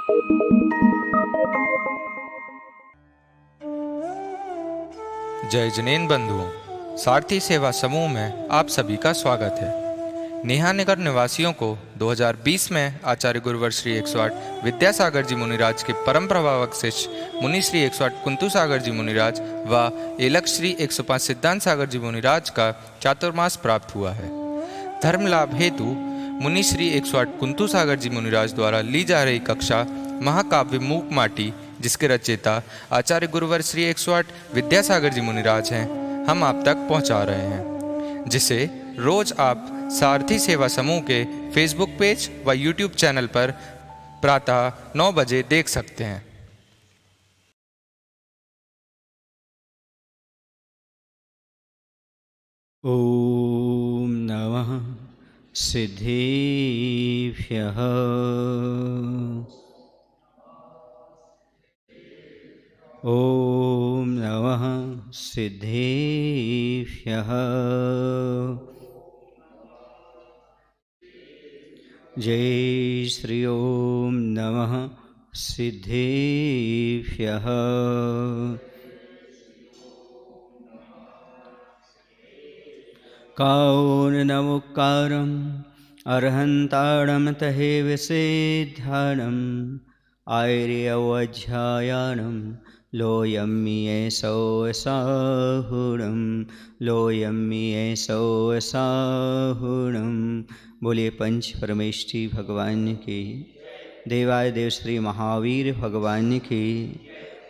जय जनेन बंधुओं, सारथी सेवा समूह में आप सभी का स्वागत है। नेहा नगर निवासियों को 2020 में आचार्य गुरुवर श्री 108 विद्यासागर जी मुनिराज के परम प्रभावक शिष्य मुनि श्री 108 कुंतु सागर जी मुनिराज व एलक श्री 105 सिद्धांत सागर जी मुनिराज का चातुर्मास प्राप्त हुआ है। धर्म लाभ हेतु मुनि श्री 108 कुंतु सागर जी मुनिराज द्वारा ली जा रही कक्षा महाकाव्य मूक माटी, जिसके रचयिता आचार्य गुरुवर श्री 108 विद्यासागर जी मुनिराज हैं, हम आप तक पहुंचा रहे हैं, जिसे रोज आप सारथी सेवा समूह के फेसबुक पेज व यूट्यूब चैनल पर प्रातः 9 बजे देख सकते हैं। ओम नमः सिद्धेभ्यः। ओम नमः सिद्धेभ्यः। जय श्री ओम नमः सिद्धेभ्यः। कारणमुक्कारम् अर्हन्ताणं तहे विसेध्यानम् आर्यवध्यायानं लोयम्येषौसाहुणं लोयम्येषौसाहुणं। बोलिए पंच परमेष्ठी भगवान की, देवादिदेव श्री महावीर भगवान की,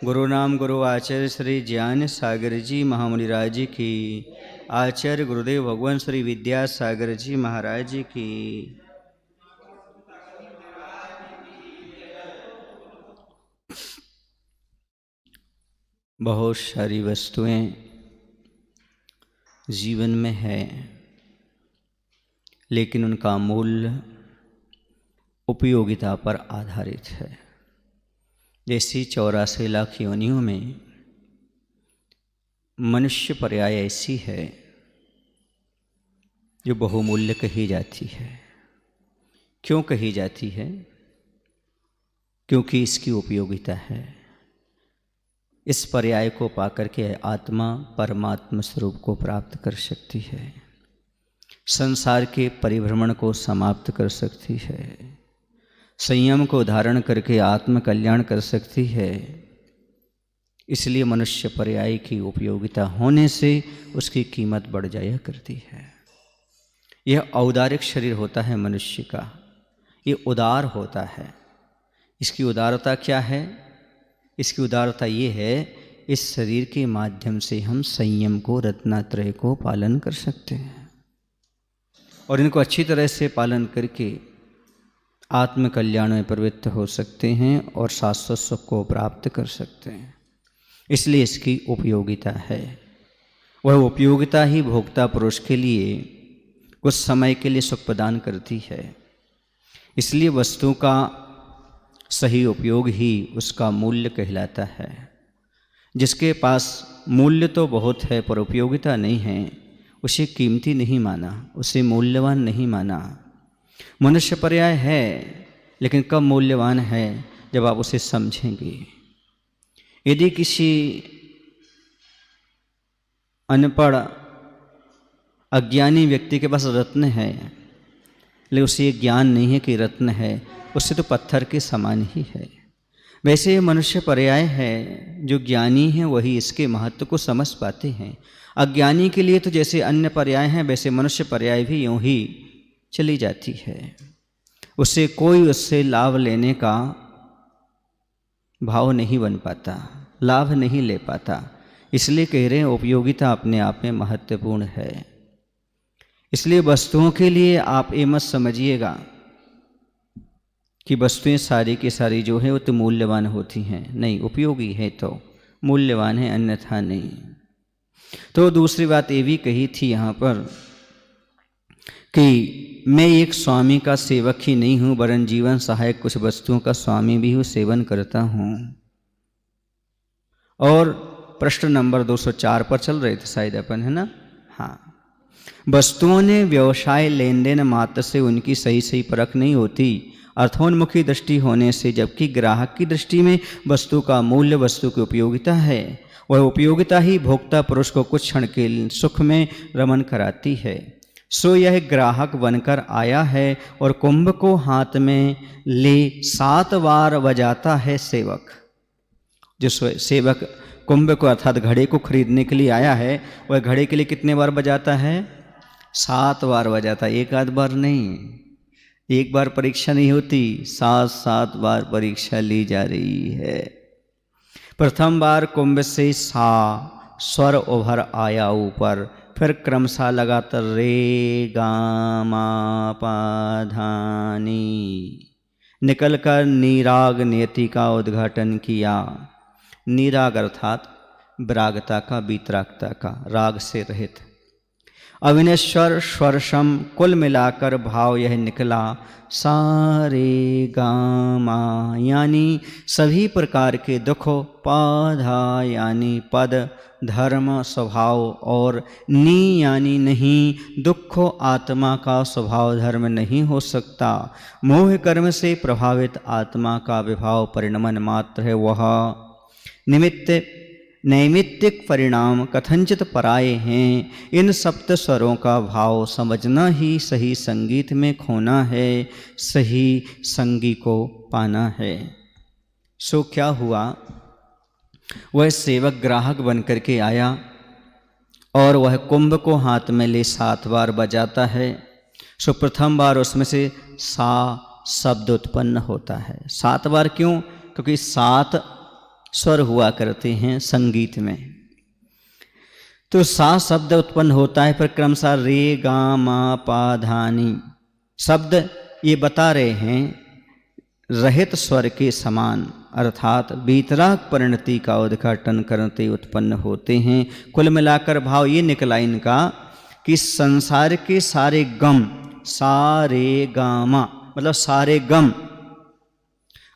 गुरु नाम गुरु आचार्य श्री ज्ञान सागर जी महामुनिराज की, आचार्य गुरुदेव भगवान श्री विद्यासागर जी महाराज की। बहुत सारी वस्तुएं जीवन में है, लेकिन उनका मूल्य उपयोगिता पर आधारित है। जैसी 84 लाख योनियों में मनुष्य पर्याय ऐसी है जो बहुमूल्य कही जाती है। क्यों कही जाती है? क्योंकि इसकी उपयोगिता है। इस पर्याय को पाकर के आत्मा परमात्मा स्वरूप को प्राप्त कर सकती है, संसार के परिभ्रमण को समाप्त कर सकती है, संयम को धारण करके आत्म कल्याण कर सकती है। इसलिए मनुष्य पर्याय की उपयोगिता होने से उसकी कीमत बढ़ जाया करती है। यह औदारिक शरीर होता है मनुष्य का, ये उदार होता है। इसकी उदारता क्या है? इसकी उदारता ये है, इस शरीर के माध्यम से हम संयम को, रत्नात्रय को पालन कर सकते हैं और इनको अच्छी तरह से पालन करके आत्म कल्याण में प्रवृत्त हो सकते हैं और शाश्वत सुख को प्राप्त कर सकते हैं। इसलिए इसकी उपयोगिता है। वह उपयोगिता ही भोक्ता पुरुष के लिए कुछ समय के लिए सुख प्रदान करती है। इसलिए वस्तु का सही उपयोग ही उसका मूल्य कहलाता है। जिसके पास मूल्य तो बहुत है पर उपयोगिता नहीं है, उसे कीमती नहीं माना, उसे मूल्यवान नहीं माना। मनुष्य पर्याय है, लेकिन कब मूल्यवान है? जब आप उसे समझेंगे। यदि किसी अनपढ़ अज्ञानी व्यक्ति के पास रत्न है, लेकिन उसे ज्ञान नहीं है कि रत्न है, उससे तो पत्थर के समान ही है। वैसे ये मनुष्य पर्याय है, जो ज्ञानी है वही इसके महत्व को समझ पाते हैं। अज्ञानी के लिए तो जैसे अन्य पर्याय हैं, वैसे मनुष्य पर्याय भी यूँ ही चली जाती है। उससे कोई उससे लाभ लेने का भाव नहीं बन पाता, लाभ नहीं ले पाता। इसलिए कह रहे हैं उपयोगिता अपने आप में महत्वपूर्ण है। इसलिए वस्तुओं के लिए आप ये मत समझिएगा कि वस्तुएं सारी की सारी जो है वो तो मूल्यवान होती हैं। नहीं, उपयोगी है तो मूल्यवान है, अन्यथा नहीं। तो दूसरी बात ये भी कही थी यहाँ पर कि मैं एक स्वामी का सेवक ही नहीं हूँ, वरन जीवन सहायक कुछ वस्तुओं का स्वामी भी हूँ, सेवन करता हूँ। और प्रश्न नंबर 204 पर चल रहे थे शायद अपन, है ना? हाँ। वस्तुओं ने व्यवसाय लेन देन मात्र से उनकी सही सही परख नहीं होती अर्थोन्मुखी दृष्टि होने से, जबकि ग्राहक की दृष्टि में वस्तु का मूल्य वस्तु की उपयोगिता है। वह उपयोगिता ही भोक्ता पुरुष को कुछ क्षण के सुख में रमण कराती है। सो यह ग्राहक बनकर आया है और कुंभ को हाथ में ले 7 बार बजाता है सेवक। जो सेवक कुंभ को अर्थात घड़े को खरीदने के लिए आया है, वह घड़े के लिए कितने बार बजाता है? 7 बार बजाता है, एक आध बार नहीं। एक बार परीक्षा नहीं होती, 7 बार परीक्षा ली जा रही है। प्रथम बार कुंभ से सा स्वर उभर आया ऊपर, फिर क्रमशः लगातार रे गा मा पा धा नी निकलकर नीराग नियति का उद्घाटन किया। नीराग अर्थात विरागता का, वीतरागता का, राग से रहित। अविनेश्वर स्वरसम कुल मिलाकर भाव यह निकला सारे गामा यानी सभी प्रकार के दुखों, पाधा यानी पद, धर्म स्वभाव और नी यानी नहीं, दुखों आत्मा का स्वभाव धर्म नहीं हो सकता। मोह कर्म से प्रभावित आत्मा का विभाव परिणमन मात्र है। वह निमित्त नैमित्तिक परिणाम कथंचित पराये हैं। इन सप्त स्वरों का भाव समझना ही सही संगीत में खोना है, सही संगी को पाना है। सो क्या हुआ? वह सेवक ग्राहक बनकर के आया और वह कुंभ को हाथ में ले 7 बार बजाता है। सो प्रथम बार उसमें से सा शब्द उत्पन्न होता है। 7 बार क्यों? क्योंकि 7 स्वर हुआ करते हैं संगीत में, तो सा शब्द उत्पन्न होता है। फिर क्रमशः रे गा मा पा धा नी शब्द ये बता रहे हैं रहित स्वर के समान, अर्थात वीतराग परिणति का उद्घाटन करते उत्पन्न होते हैं। कुल मिलाकर भाव ये निकला इनका कि संसार के सारे गम, सारे गामा मतलब सारे गम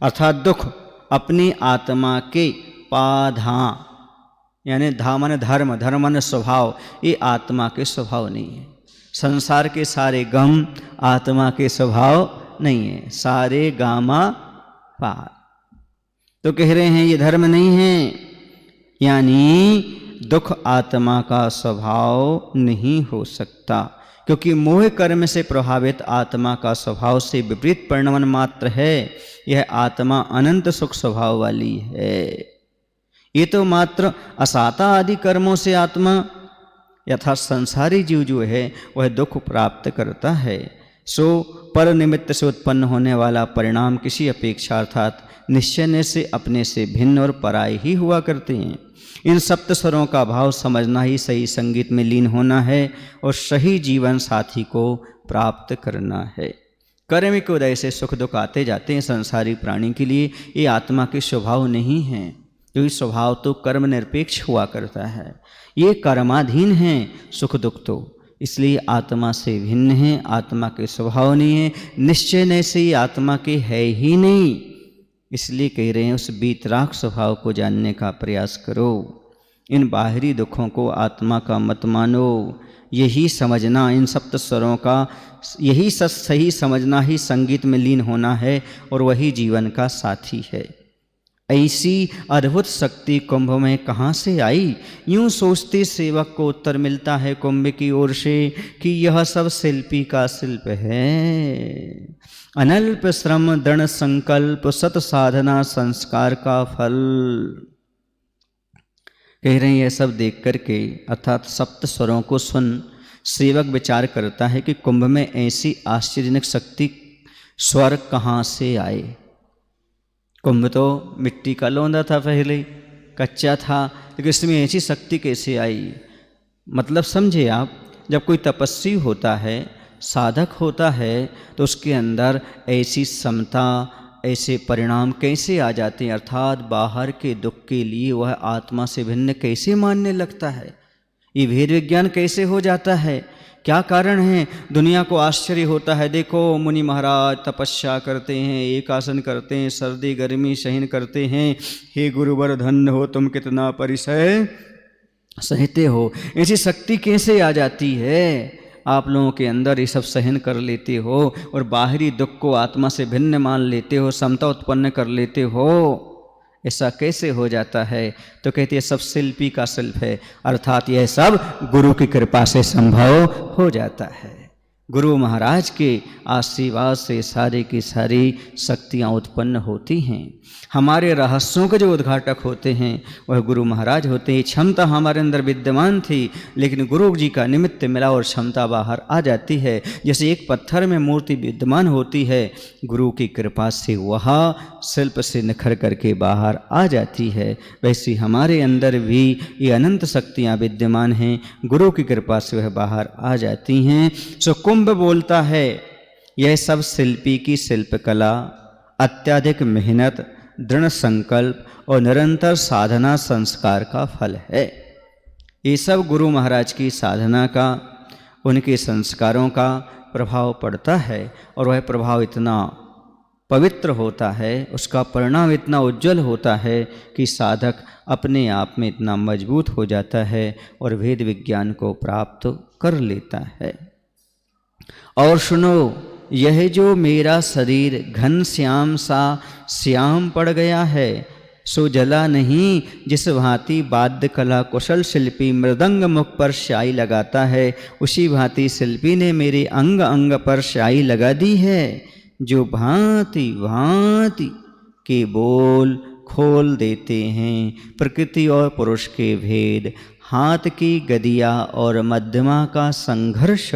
अर्थात दुख अपनी आत्मा के पाधा यानी धा माने धर्म, धर्म माने स्वभाव, ये आत्मा के स्वभाव नहीं है। संसार के सारे गम आत्मा के स्वभाव नहीं है। सारे गामा पा तो कह रहे हैं ये धर्म नहीं है, यानी दुख आत्मा का स्वभाव नहीं हो सकता, क्योंकि मोह कर्म से प्रभावित आत्मा का स्वभाव से विपरीत परिणमन मात्र है। यह आत्मा अनंत सुख स्वभाव वाली है। ये तो मात्र असाता आदि कर्मों से आत्मा यथा संसारी जीव जो है वह दुख प्राप्त करता है। सो पर निमित्त से उत्पन्न होने वाला परिणाम किसी अपेक्षा अर्थात निश्चय से अपने से भिन्न और पराये ही हुआ करते हैं। इन सप्त स्वरों का भाव समझना ही सही संगीत में लीन होना है और सही जीवन साथी को प्राप्त करना है। कर्म के उदय से सुख दुख आते जाते हैं संसारी प्राणी के लिए, ये आत्मा के स्वभाव नहीं है, क्योंकि स्वभाव तो कर्म निरपेक्ष हुआ करता है। ये कर्माधीन हैं सुख दुख तो, इसलिए आत्मा से भिन्न है, आत्मा के स्वभाव नहीं है, निश्चय न से ये आत्मा के है ही नहीं। इसलिए कह रहे हैं उस वीतराग स्वभाव को जानने का प्रयास करो। इन बाहरी दुखों को आत्मा का मत मानो, यही समझना, इन सप्त स्वरों का यही सही समझना ही संगीत में लीन होना है और वही जीवन का साथी है। ऐसी अद्भुत शक्ति कुंभ में कहाँ से आई? यूं सोचते सेवक को उत्तर मिलता है कुंभ की ओर से कि यह सब शिल्पी का शिल्प है। अनल्प श्रम दृढ़ संकल्प सत साधना संस्कार का फल। कह रहे हैं यह सब देख करके अर्थात सप्त स्वरों को सुन सेवक विचार करता है कि कुंभ में ऐसी आश्चर्यजनक शक्ति स्वर कहाँ से आए। कुंभ तो मिट्टी का लौंदा था, पहले कच्चा था, लेकिन इसमें ऐसी शक्ति कैसे आई? मतलब समझे आप, जब कोई तपस्वी होता है, साधक होता है, तो उसके अंदर ऐसी समता, ऐसे परिणाम कैसे आ जाते हैं? अर्थात बाहर के दुख के लिए वह आत्मा से भिन्न कैसे मानने लगता है? ये भेद विज्ञान कैसे हो जाता है? क्या कारण है? दुनिया को आश्चर्य होता है, देखो मुनि महाराज तपस्या करते हैं, एक आसन करते हैं, सर्दी गर्मी सहन करते हैं, हे गुरुवर धन्य हो तुम, कितना परिसय सहते हो। ऐसी शक्ति कैसे आ जाती है? आप लोगों के अंदर ये सब सहन कर लेते हो और बाहरी दुख को आत्मा से भिन्न मान लेते हो, समता उत्पन्न कर लेते हो, ऐसा कैसे हो जाता है? तो कहते हैं सब शिल्पी का शिल्प है, अर्थात यह सब गुरु की कृपा से संभव हो जाता है। गुरु महाराज के आशीर्वाद से सारी की सारी शक्तियाँ उत्पन्न होती हैं। हमारे रहस्यों के जो उद्घाटक होते हैं वह गुरु महाराज होते हैं। क्षमता हमारे अंदर विद्यमान थी, लेकिन गुरु जी का निमित्त मिला और क्षमता बाहर आ जाती है। जैसे एक पत्थर में मूर्ति विद्यमान होती है, गुरु की कृपा से वह शिल्प से निखर करके बाहर आ जाती है, वैसे हमारे अंदर भी ये अनंत शक्तियाँ विद्यमान हैं, गुरु की कृपा से वह बाहर आ जाती हैं। सो कुंभ बोलता है यह सब शिल्पी की शिल्पकला, अत्यधिक मेहनत, दृढ़ संकल्प और निरंतर साधना संस्कार का फल है। ये सब गुरु महाराज की साधना का, उनके संस्कारों का प्रभाव पड़ता है और वह प्रभाव इतना पवित्र होता है, उसका परिणाम इतना उज्जवल होता है कि साधक अपने आप में इतना मजबूत हो जाता है और वेद विज्ञान को प्राप्त कर लेता है। और सुनो, यह जो मेरा शरीर घन श्याम सा श्याम पड़ गया है, सो जला नहीं जिस भांति वाद्य कला कुशल शिल्पी मृदंग मुख पर स्याही लगाता है, उसी भांति शिल्पी ने मेरे अंग अंग पर स्याही लगा दी है, जो भांति भांति के बोल खोल देते हैं। प्रकृति और पुरुष के भेद, हाथ की गदिया और मध्यमा का संघर्ष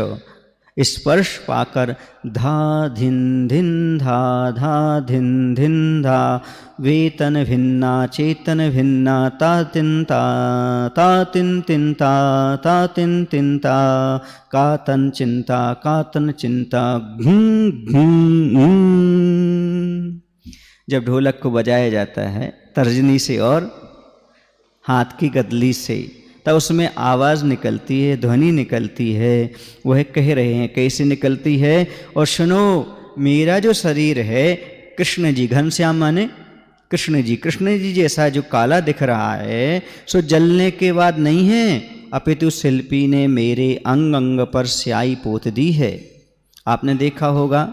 स्पर्श पाकर धा धिन धिन धा धिन धिन धा, वेतन भिन्ना चेतन भिन्ना ता तिन तिन ता तिन ता, का तन चिंता का तन चिंता घूं घूं। जब ढोलक को बजाया जाता है तर्जनी से और हाथ की गदली से, तब उसमें आवाज़ निकलती है, ध्वनि निकलती है। वह कह रहे हैं कैसे निकलती है? और सुनो, मेरा जो शरीर है कृष्ण जी, घनश्याम माने कृष्ण जी जैसा जो काला दिख रहा है, सो जलने के बाद नहीं है, अपितु शिल्पी ने मेरे अंग अंग पर स्याही पोत दी है। आपने देखा होगा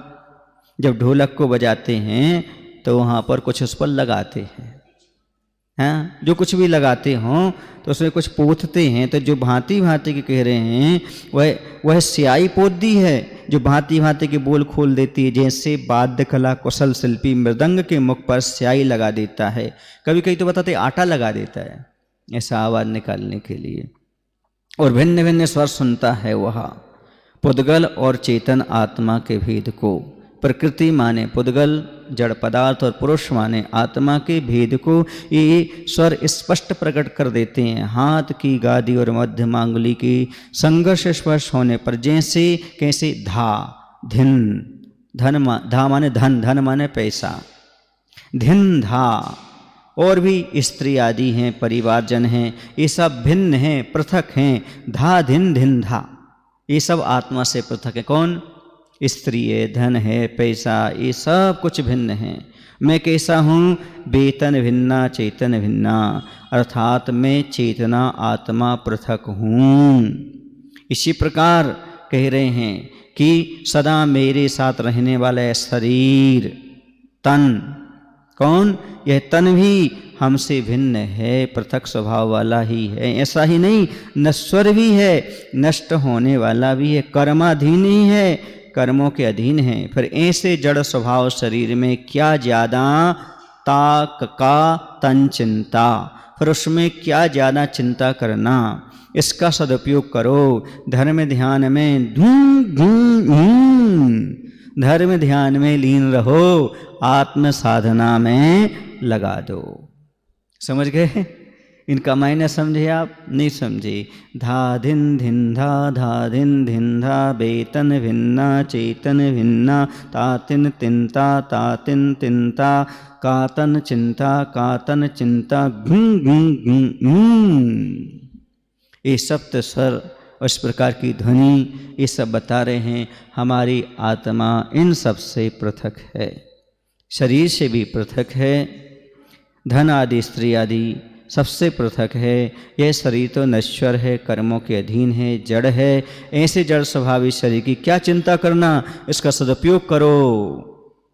जब ढोलक को बजाते हैं तो वहाँ पर कुछ उस पर लगाते हैं, हाँ, जो कुछ भी लगाते हों तो उसमें कुछ पोतते हैं। तो जो भांति भांति के कह रहे हैं वह स्याही पोत दी है, जो भांति भांति के बोल खोल देती है। जैसे वाद्य कला कुशल शिल्पी मृदंग के मुख पर स्याही लगा देता है, कभी कभी तो बताते आटा लगा देता है ऐसा आवाज़ निकालने के लिए, और भिन्न भिन्न स्वर सुनता है वह। पुद्गल और चेतन आत्मा के भेद को, प्रकृति माने पुद्गल जड़ पदार्थ और पुरुष माने आत्मा के भेद को ये स्वर स्पष्ट प्रकट कर देते हैं। हाथ की गादी और मध्य मांगुली की संघर्ष स्पर्श होने पर जैसे कैसे धा धिन, धा माने धन, धन माने पैसा, धिन धा, और भी स्त्री आदि हैं, परिवारजन हैं, ये सब भिन्न हैं, पृथक हैं। धा धिन धिन धा, ये सब आत्मा से पृथक है। कौन? स्त्री है, धन है, पैसा, ये सब कुछ भिन्न है। मैं कैसा हूँ? वेतन भिन्ना चेतन भिन्ना, अर्थात मैं चेतना आत्मा पृथक हूँ। इसी प्रकार कह रहे हैं कि सदा मेरे साथ रहने वाला शरीर तन, कौन? यह तन भी हमसे भिन्न है, पृथक स्वभाव वाला ही है। ऐसा ही नहीं, नश्वर भी है, नष्ट होने वाला भी है, कर्माधीन ही है, कर्मों के अधीन है। फिर ऐसे जड़ स्वभाव शरीर में क्या ज़्यादा ताक का तन चिंता, फिर उसमें क्या ज़्यादा चिंता करना। इसका सदुपयोग करो, धर्म ध्यान में धर्म ध्यान में लीन रहो, आत्म साधना में लगा दो। समझ गए? इनका मायने समझे आप? नहीं समझे। धा धिन धिन धा धिन धिन धा, वेतन भिन्ना चेतन भिन्ना, तातिन तिनता तातिन तिनता, कातन चिंता घूं घूं घूं। ये सप्त स्वर, इस प्रकार की ध्वनि, ये सब बता रहे हैं हमारी आत्मा इन सब से पृथक है, शरीर से भी पृथक है, धन आदि स्त्री आदि सबसे पृथक है। यह शरीर तो नश्वर है, कर्मों के अधीन है, जड़ है। ऐसे जड़ स्वभावी शरीर की क्या चिंता करना, इसका सदुपयोग करो।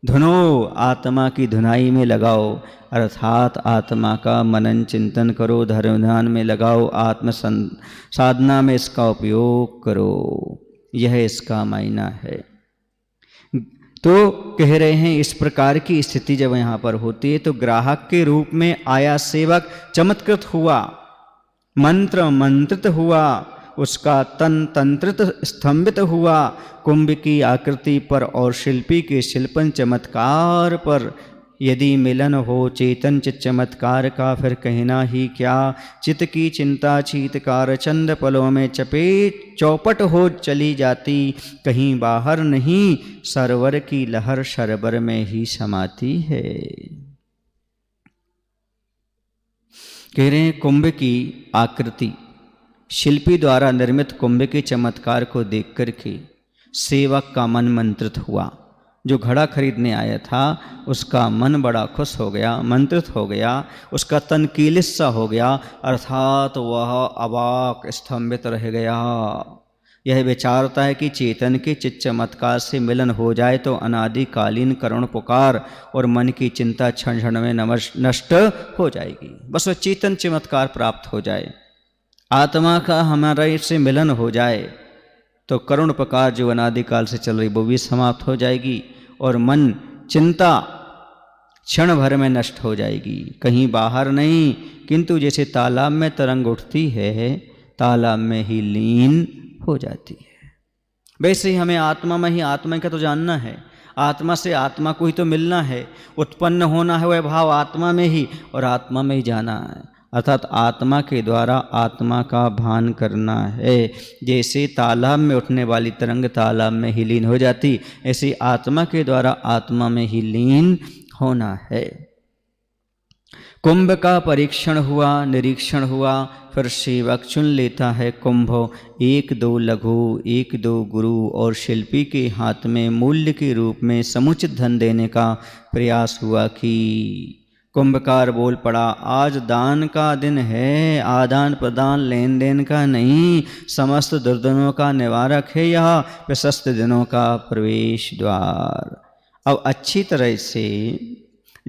धुनो, आत्मा की धुनाई में लगाओ, अर्थात आत्मा का मनन चिंतन करो, धर्म ध्यान में लगाओ, आत्म साधना में इसका उपयोग करो। यह इसका मायना है। तो कह रहे हैं इस प्रकार की स्थिति जब यहाँ पर होती है तो ग्राहक के रूप में आया सेवक चमत्कृत हुआ, मंत्र मंत्रित हुआ, उसका तन तंत्रित स्तंभित हुआ। कुंभ की आकृति पर और शिल्पी के शिल्पन चमत्कार पर यदि मिलन हो चेतन चित चमत्कार का, फिर कहना ही क्या। चित की चिंता चीतकार चंद पलों में चपेट चौपट हो चली जाती, कहीं बाहर नहीं, सरवर की लहर सरवर में ही समाती है। कह रहे हैं कुंभ की आकृति, शिल्पी द्वारा निर्मित कुंभ के चमत्कार को देख करके सेवक का मन मंत्रित हुआ। जो घड़ा खरीदने आया था उसका मन बड़ा खुश हो गया, मंत्रित हो गया, उसका तन कीलित सा हो गया, अर्थात वह अवाक स्तंभित रह गया। यह विचारता है कि चेतन के चित चमत्कार से मिलन हो जाए तो अनादिकालीन करुण पुकार और मन की चिंता क्षण क्षण में नष्ट हो जाएगी। बस वह चेतन चमत्कार प्राप्त हो जाए, आत्मा का हमारा इससे मिलन हो जाए तो करुण पुकार जो अनादिकाल से चल रही वो भी समाप्त हो जाएगी और मन चिंता क्षण भर में नष्ट हो जाएगी, कहीं बाहर नहीं, किंतु जैसे तालाब में तरंग उठती है तालाब में ही लीन हो जाती है। वैसे ही हमें आत्मा में ही आत्मा का तो जानना है, आत्मा से आत्मा को ही तो मिलना है, उत्पन्न होना है वह भाव आत्मा में ही और आत्मा में ही जाना है, अर्थात आत्मा के द्वारा आत्मा का भान करना है। जैसे तालाब में उठने वाली तरंग तालाब में ही लीन हो जाती, ऐसे आत्मा के द्वारा आत्मा में ही लीन होना है। कुंभ का परीक्षण हुआ, निरीक्षण हुआ, फिर सेवक चुन लेता है कुंभ। एक दो लघु, एक दो गुरु और शिल्पी के हाथ में मूल्य के रूप में समुचित धन देने का प्रयास हुआ कि कुंभकार बोल पड़ा, आज दान का दिन है, आदान प्रदान लेन देन का नहीं, समस्त दुर्दिनों का निवारक है यह, प्रशस्त दिनों का प्रवेश द्वार। अब अच्छी तरह से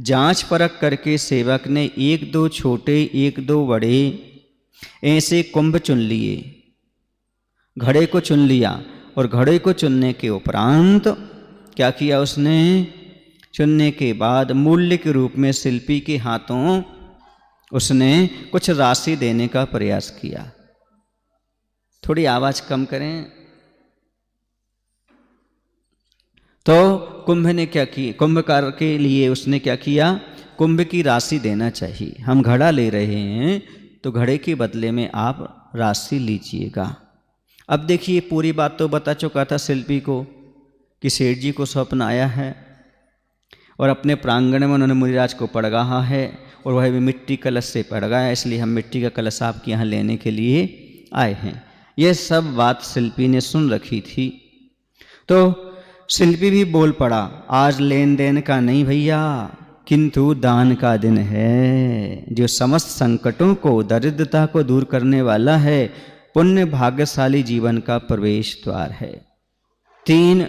जांच परख करके सेवक ने एक दो छोटे एक दो बड़े ऐसे कुंभ चुन लिए, घड़े को चुन लिया और घड़े को चुनने के उपरांत क्या किया उसने, चुनने के बाद मूल्य के रूप में शिल्पी के हाथों उसने कुछ राशि देने का प्रयास किया। थोड़ी आवाज कम करें। तो कुंभ ने क्या किया, कुंभकार के लिए उसने क्या किया, कुंभ की राशि देना चाहिए। हम घड़ा ले रहे हैं तो घड़े के बदले में आप राशि लीजिएगा। अब देखिए पूरी बात तो बता चुका था शिल्पी को कि सेठ जी को स्वप्न आया है और अपने प्रांगण में उन्होंने मुनिराज को पड़गाहा है और वह भी मिट्टी कलश से पड़गाया, इसलिए हम मिट्टी का कलश आपके यहाँ लेने के लिए आए हैं। यह सब बात शिल्पी ने सुन रखी थी। तो शिल्पी भी बोल पड़ा, आज लेन देन का नहीं भैया, किंतु दान का दिन है, जो समस्त संकटों को दरिद्रता को दूर करने वाला है, पुण्य भाग्यशाली जीवन का प्रवेश द्वार है। 3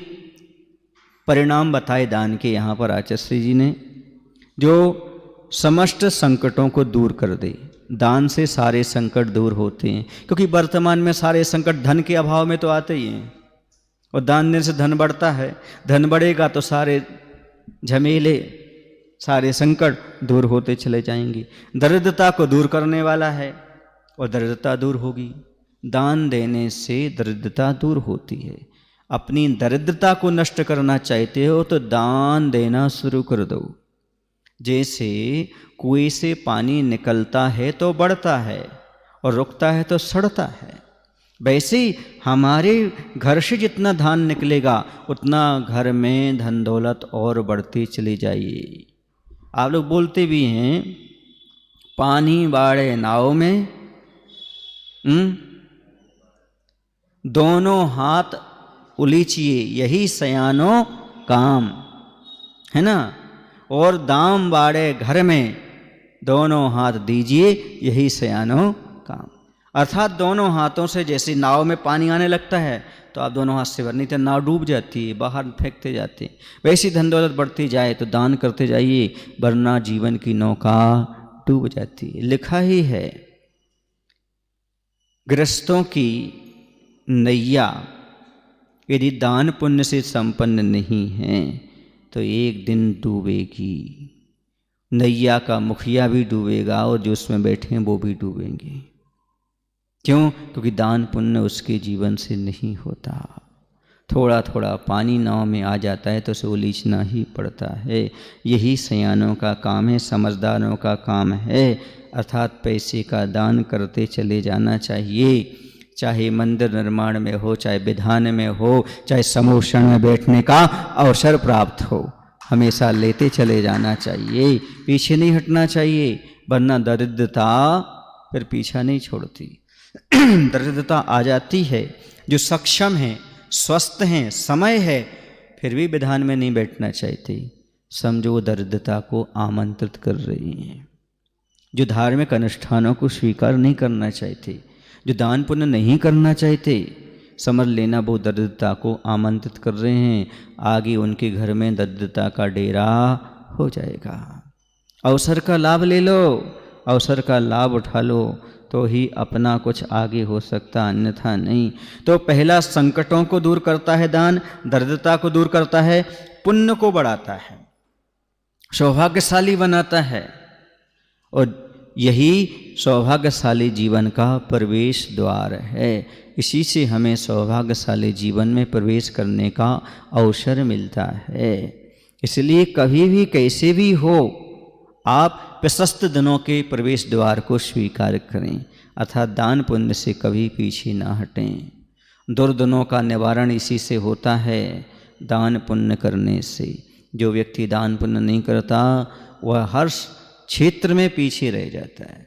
परिणाम बताए दान के यहाँ पर आचार्य जी ने, जो समस्त संकटों को दूर कर दे। दान से सारे संकट दूर होते हैं, क्योंकि वर्तमान में सारे संकट धन के अभाव में तो आते ही हैं और दान देने से धन बढ़ता है, धन बढ़ेगा तो सारे झमेले सारे संकट दूर होते चले जाएंगे। दरिद्रता को दूर करने वाला है और दरिद्रता दूर होगी। दान देने से दरिद्रता दूर होती है। अपनी दरिद्रता को नष्ट करना चाहते हो तो दान देना शुरू कर दो। जैसे कुएं से पानी निकलता है तो बढ़ता है और रुकता है तो सड़ता है, वैसे ही हमारे घर से जितना धान निकलेगा उतना घर में धन दौलत और बढ़ती चली जाएगी। आप लोग बोलते भी हैं पानी बाढ़े नाव में, दोनों हाथ उलीचिए यही सयानो काम, है ना। और दाम बाड़े घर में, दोनों हाथ दीजिए यही सयानो काम। अर्थात दोनों हाथों से, जैसे नाव में पानी आने लगता है तो आप दोनों हाथ से भर, नहीं तो नाव डूब जाती है, बाहर फेंकते जाते हैं। वैसी धन दौलत बढ़ती जाए तो दान करते जाइए, वरना जीवन की नौका डूब जाती है। लिखा ही है, गृहस्थों की नैया यदि दान पुण्य से संपन्न नहीं है तो एक दिन डूबेगी। नैया का मुखिया भी डूबेगा और जो उसमें बैठे हैं वो भी डूबेंगे। क्यों? क्योंकि दान पुण्य उसके जीवन से नहीं होता। थोड़ा थोड़ा पानी नाव में आ जाता है तो उसे उलीचना ही पड़ता है। यही सयानों का काम है, समझदारों का काम है। अर्थात पैसे का दान करते चले जाना चाहिए, चाहे मंदिर निर्माण में हो, चाहे विधान में हो, चाहे समूषण में बैठने का अवसर प्राप्त हो, हमेशा लेते चले जाना चाहिए, पीछे नहीं हटना चाहिए, वरना दरिद्रता फिर पीछा नहीं छोड़ती। दरिद्रता आ जाती है। जो सक्षम हैं, स्वस्थ हैं, समय है, फिर भी विधान में नहीं बैठना चाहते, समझो दरिद्रता को आमंत्रित कर रही हैं। जो धार्मिक अनुष्ठानों को स्वीकार नहीं करना चाहते, जो दान पुण्य नहीं करना चाहते, समझ लेना वो दरिद्रता को आमंत्रित कर रहे हैं। आगे उनके घर में दरिद्रता का डेरा हो जाएगा। अवसर का लाभ ले लो, अवसर का लाभ उठा लो, तो ही अपना कुछ आगे हो सकता, अन्यथा नहीं। तो पहला संकटों को दूर करता है दान, दरिद्रता को दूर करता है, पुण्य को बढ़ाता है, सौभाग्यशाली बनाता है, और यही सौभाग्यशाली जीवन का प्रवेश द्वार है। इसी से हमें सौभाग्यशाली जीवन में प्रवेश करने का अवसर मिलता है। इसलिए कभी भी कैसे भी हो, आप प्रशस्त दिनों के प्रवेश द्वार को स्वीकार करें, अर्थात दान पुण्य से कभी पीछे ना हटें। दुर्दिनों का निवारण इसी से होता है, दान पुण्य करने से। जो व्यक्ति दान पुण्य नहीं करता वह हर क्षेत्र में पीछे रह जाता है।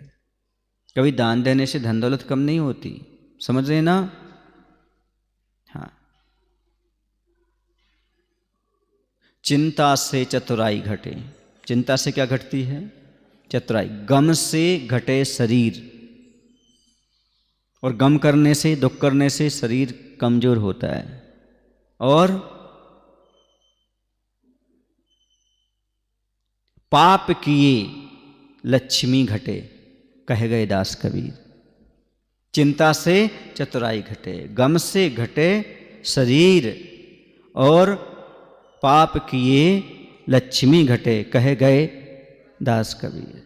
कभी दान देने से धन दौलत कम नहीं होती, समझ रहे ना? हाँ। चिंता से चतुराई घटे। चिंता से क्या घटती है? चतुराई। गम से घटे शरीर, और गम करने से, दुख करने से शरीर कमजोर होता है। और पाप किए लक्ष्मी घटे, कहे गए दास कबीर। चिंता से चतुराई घटे, गम से घटे शरीर, और पाप किए लक्ष्मी घटे, कहे गए दास कबीर।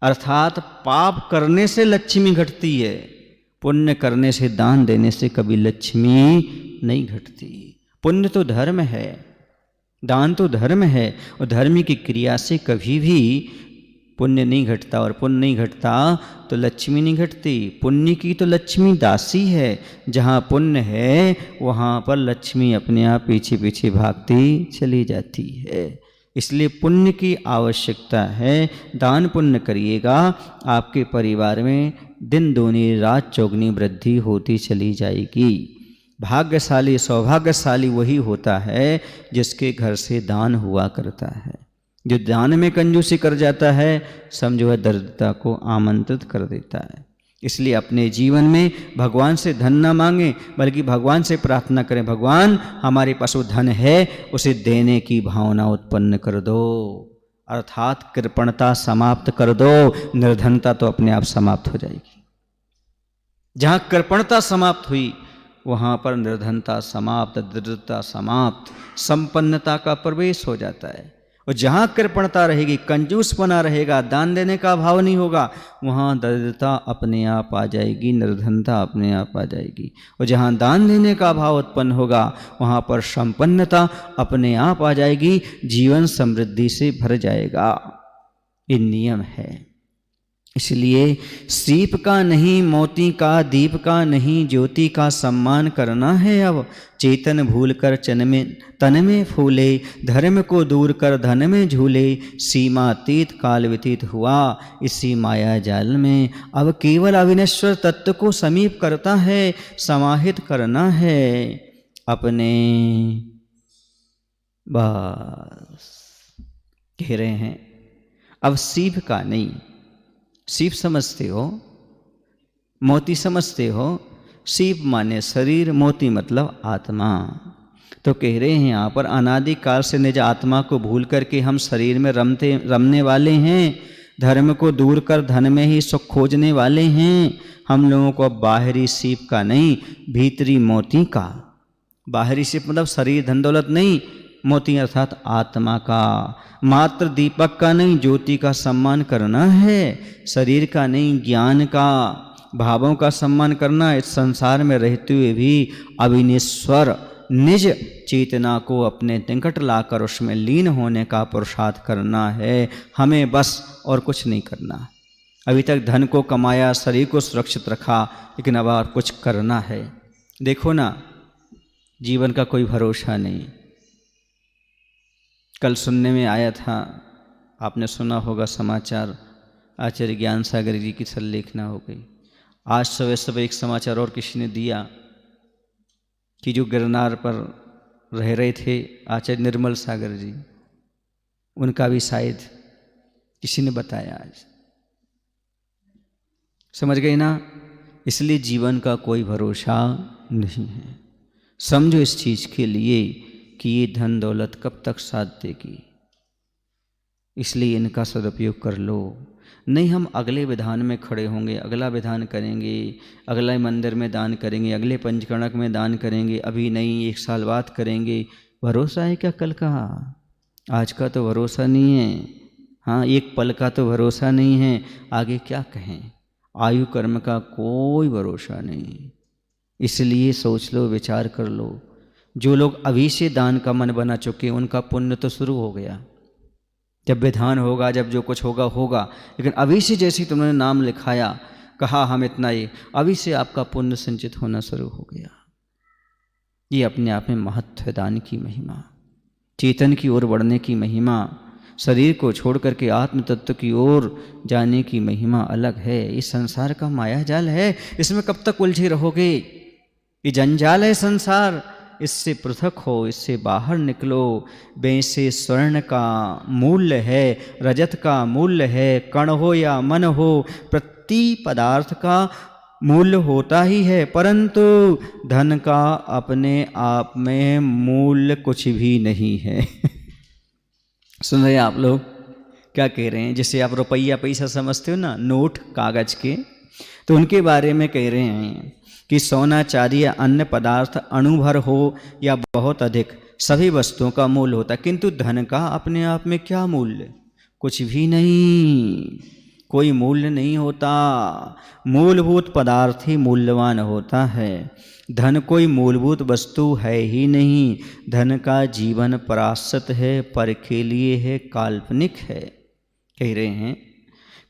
अर्थात पाप करने से लक्ष्मी घटती है, पुण्य करने से, दान देने से कभी लक्ष्मी नहीं घटती। पुण्य तो धर्म है, दान तो धर्म है, और धर्म की क्रिया से कभी भी पुण्य नहीं घटता, और पुण्य नहीं घटता तो लक्ष्मी नहीं घटती। पुण्य की तो लक्ष्मी दासी है, जहाँ पुण्य है वहाँ पर लक्ष्मी अपने आप पीछे पीछे भागती चली जाती है। इसलिए पुण्य की आवश्यकता है। दान पुण्य करिएगा, आपके परिवार में दिन दूनी रात चौगुनी वृद्धि होती चली जाएगी। भाग्यशाली, सौभाग्यशाली वही होता है जिसके घर से दान हुआ करता है। जो दान में कंजूसी कर जाता है, समझो है दरिद्रता को आमंत्रित कर देता है। इसलिए अपने जीवन में भगवान से धन न मांगे, बल्कि भगवान से प्रार्थना करें, भगवान हमारे पास वो धन है, उसे देने की भावना उत्पन्न कर दो। अर्थात कृपणता समाप्त कर दो, निर्धनता तो अपने आप समाप्त हो जाएगी। जहाँ कृपणता समाप्त हुई वहाँ पर निर्धनता समाप्त, दरिद्रता समाप्त, संपन्नता का प्रवेश हो जाता है। और जहाँ कृपणता रहेगी, कंजूसपना रहेगा, दान देने का भाव नहीं होगा, वहाँ दरिद्रता अपने आप आ जाएगी, निर्धनता अपने आप आ जाएगी। और जहाँ दान देने का भाव उत्पन्न होगा वहाँ पर संपन्नता अपने आप आ जाएगी, जीवन समृद्धि से भर जाएगा। ये नियम है। इसलिए सीप का नहीं, मोती का, दीप का नहीं, ज्योति का सम्मान करना है। अब चेतन भूल कर तन में फूले, धर्म को दूर कर धन में झूले, सीमातीत काल व्यतीत हुआ इसी माया जाल में। अब केवल अविनश्वर तत्व को समीप करता है, समाहित करना है अपने। बस कह रहे हैं अब सीप का नहीं, सीप समझते हो, मोती समझते हो। सीप माने शरीर, मोती मतलब आत्मा। तो कह रहे हैं यहाँ पर अनादिकाल से निज आत्मा को भूल करके हम शरीर में रमने वाले हैं, धर्म को दूर कर धन में ही सुख खोजने वाले हैं। हम लोगों को अब बाहरी सीप का नहीं, भीतरी मोती का। बाहरी सीप मतलब शरीर धन दौलत नहीं, मोती अर्थात आत्मा का। मात्र दीपक का नहीं, ज्योति का सम्मान करना है, शरीर का नहीं, ज्ञान का, भावों का सम्मान करना। इस संसार में रहते हुए भी अविनेश्वर निज चेतना को अपने निकट लाकर उसमें लीन होने का पुरुषार्थ करना है हमें, बस और कुछ नहीं करना। अभी तक धन को कमाया, शरीर को सुरक्षित रखा, लेकिन अब और कुछ करना है। देखो ना, जीवन का कोई भरोसा नहीं। कल सुनने में आया था, आपने सुना होगा समाचार, आचार्य ज्ञान सागर जी की संलेखना हो गई। आज सुबह सुबह एक समाचार और किसी ने दिया कि जो गिरनार पर रह रहे थे आचार्य निर्मल सागर जी, उनका भी शायद किसी ने बताया आज। समझ गए ना? इसलिए जीवन का कोई भरोसा नहीं है। समझो इस चीज़ के लिए कि ये धन दौलत कब तक साथ देगी, इसलिए इनका सदुपयोग कर लो। नहीं हम अगले विधान में खड़े होंगे, अगला विधान करेंगे, अगला मंदिर में दान करेंगे, अगले पंचकर्णक में दान करेंगे, अभी नहीं 1 साल बाद करेंगे। भरोसा है क्या कल का? आज का तो भरोसा नहीं है। हाँ, एक पल का तो भरोसा नहीं है, आगे क्या कहें। आयु कर्म का कोई भरोसा नहीं। इसलिए सोच लो, विचार कर लो। जो लोग अभी से दान का मन बना चुके उनका पुण्य तो शुरू हो गया। जब विधान होगा, जब जो कुछ होगा होगा, लेकिन अभी से जैसे तुमने नाम लिखाया, कहा हम इतना ये, अभी से आपका पुण्य संचित होना शुरू हो गया। ये अपने आप में महत्व है। दान की महिमा, चेतन की ओर बढ़ने की महिमा, शरीर को छोड़ करके आत्म तत्व की ओर जाने की महिमा अलग है। इस संसार का माया जाल है, इसमें कब तक उलझे रहोगे? ये जंजाल है संसार, इससे पृथक हो, इससे बाहर निकलो। वैसे स्वर्ण का मूल्य है, रजत का मूल्य है, कण हो या मन हो, प्रति पदार्थ का मूल्य होता ही है, परंतु धन का अपने आप में मूल्य कुछ भी नहीं है। सुन रहे आप लोग क्या कह रहे हैं? जैसे आप रुपया पैसा समझते हो ना, नोट कागज के, तो उनके बारे में कह रहे हैं कि सोना चांदी या अन्य पदार्थ अणुभर हो या बहुत अधिक, सभी वस्तुओं का मूल्य होता है, किंतु धन का अपने आप में क्या मूल्य? कुछ भी नहीं, कोई मूल्य नहीं होता। मूलभूत पदार्थ ही मूल्यवान होता है। धन कोई मूलभूत वस्तु है ही नहीं। धन का जीवन पराश्रित है, पर के लिए है, काल्पनिक है। कह रहे हैं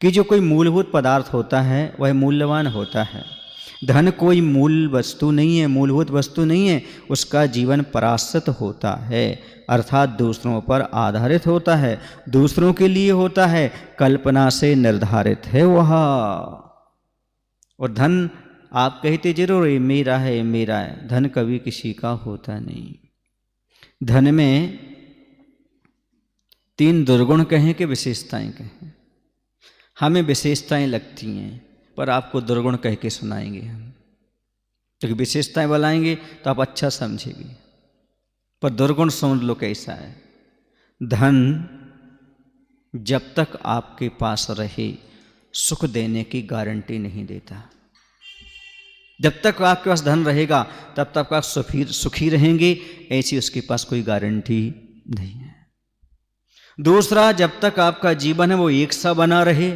कि जो कोई मूलभूत पदार्थ होता है वह मूल्यवान होता है। धन कोई मूल वस्तु नहीं है, मूलभूत वस्तु नहीं है, उसका जीवन पराश्रित होता है, अर्थात दूसरों पर आधारित होता है, दूसरों के लिए होता है, कल्पना से निर्धारित है वह। और धन आप कहते जरूर ये मेरा है, मेरा है, धन कभी किसी का होता नहीं। धन में 3 दुर्गुण कहें कि विशेषताएं कहें, हमें विशेषताएं लगती हैं, पर आपको दुर्गुण कह के सुनाएंगे हम, क्योंकि विशेषताएं बताएंगे तो आप अच्छा समझेंगे, पर दुर्गुण समझ लो कैसा है। धन जब तक आपके पास रहे सुख देने की गारंटी नहीं देता। जब तक आपके पास धन रहेगा तब तक आप सुखी रहेंगे, ऐसी उसके पास कोई गारंटी नहीं है। दूसरा, जब तक आपका जीवन है वो एक सा बना रहे,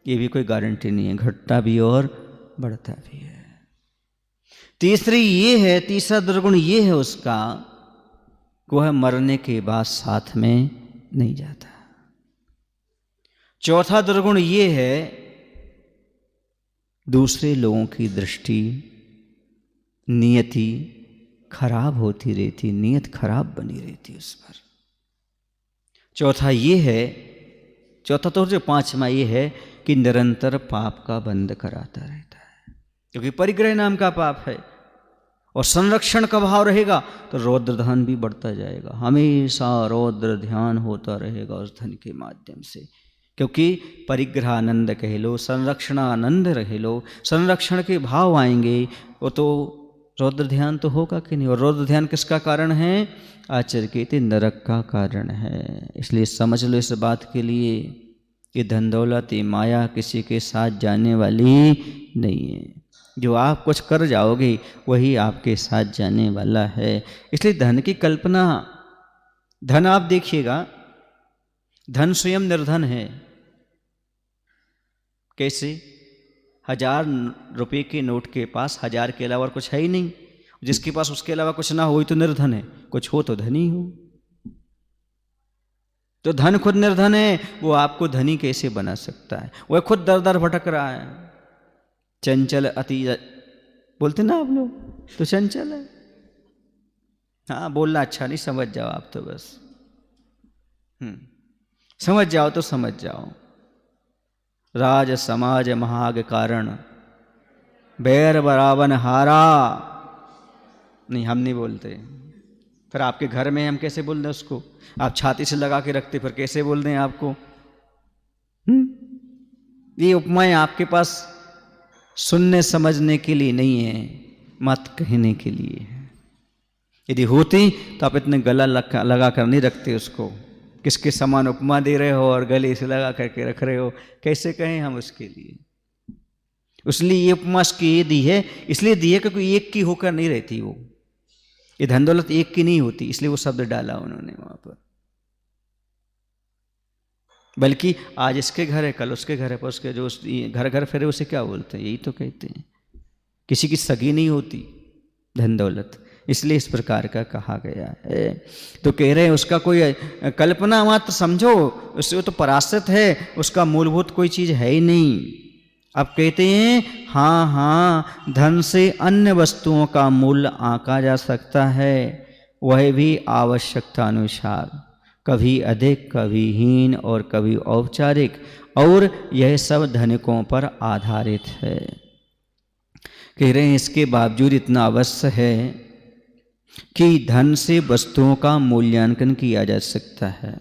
ये भी कोई गारंटी नहीं है, घटता भी और बढ़ता भी है। तीसरी ये है, तीसरा दुर्गुण ये है उसका, वह मरने के बाद साथ में नहीं जाता। चौथा दुर्गुण ये है, दूसरे लोगों की दृष्टि, नियति खराब होती रहती, नियत खराब बनी रहती उस पर। चौथा ये है, चौथा तो जो 5वां ये है कि निरंतर पाप का बंध कराता रहता है, क्योंकि परिग्रह नाम का पाप है। और संरक्षण का भाव रहेगा तो रौद्र ध्यान भी बढ़ता जाएगा, हमेशा रौद्र ध्यान होता रहेगा उस धन के माध्यम से। क्योंकि परिग्रहानंद कह लो, संरक्षणानंद रह लो, संरक्षण के भाव आएंगे, वो तो रौद्र ध्यान तो होगा कि नहीं। और रौद्र ध्यान किसका कारण है? आचर्येति नरक का कारण है। इसलिए समझ लो इस बात के लिए कि धन दौलत ये माया किसी के साथ जाने वाली नहीं है। जो आप कुछ कर जाओगे वही आपके साथ जाने वाला है। इसलिए धन की कल्पना, धन आप देखिएगा, धन स्वयं निर्धन है। कैसे? 1000 रुपये के नोट के पास 1000 के अलावा कुछ है ही नहीं। जिसके पास उसके अलावा कुछ ना हो तो निर्धन है, कुछ हो तो धनी हो। तो धन खुद निर्धन है, वो आपको धनी कैसे बना सकता है? वह खुद दर दर भटक रहा है। चंचल अति बोलते ना आप लोग, तो चंचल है। हाँ, बोलना अच्छा नहीं, समझ जाओ आप तो बस। समझ जाओ तो समझ जाओ। राज समाज महाग कारण बैर बरावन हारा। नहीं, हम नहीं बोलते। फिर आपके घर में हम कैसे बोल दें उसको? आप छाती से लगा के रखते, फिर कैसे बोल दें आपको? ये उपमाएं आपके पास सुनने समझने के लिए नहीं है, मत कहने के लिए है। यदि होती तो आप इतने गला लगा कर नहीं रखते उसको। किसके समान उपमा दे रहे हो और गले से लगा करके रख रहे हो, कैसे कहें हम उसके लिए? इसलिए ये उपमा उसकी ये दी है, इसलिए दी है क्योंकि एक की होकर नहीं रहती वो। ये धन दौलत एक की नहीं होती, इसलिए वो शब्द डाला उन्होंने वहां पर। बल्कि आज इसके घर है, कल उसके घर है, पर उसके जो घर घर फिरे उसे क्या बोलते हैं? यही तो कहते हैं। किसी की सगी नहीं होती धन दौलत, इसलिए इस प्रकार का कहा गया है। तो कह रहे हैं उसका कोई कल्पना मात्र समझो, उससे तो पराश्रित है, उसका मूलभूत कोई चीज है ही नहीं। अब कहते हैं हाँ, धन से अन्य वस्तुओं का मूल्य आंका जा सकता है, वह भी आवश्यकता अनुसार, कभी अधिक, कभी हीन और कभी औपचारिक, और यह सब धनिकों पर आधारित है। कह रहे हैं इसके बावजूद इतना अवश्य है कि धन से वस्तुओं का मूल्यांकन किया जा सकता है,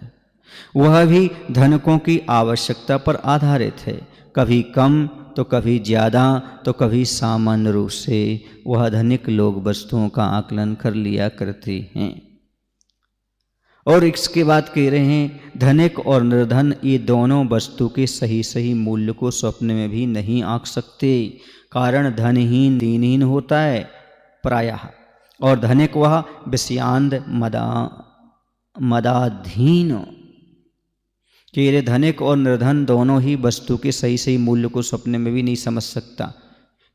वह भी धनिकों की आवश्यकता पर आधारित है। कभी कम तो कभी ज़्यादा तो कभी सामान्य रूप से वह धनिक लोग वस्तुओं का आकलन कर लिया करते हैं। और इसके बाद कह रहे हैं धनिक और निर्धन ये दोनों वस्तु के सही सही मूल्य को स्वप्न में भी नहीं आंक सकते। कारण धनहीन दीनहीन होता है प्रायः, और धनिक वह विषयांध मदाधीन। कि ये धनिक और निर्धन दोनों ही वस्तु के सही सही मूल्य को सपने में भी नहीं समझ सकता।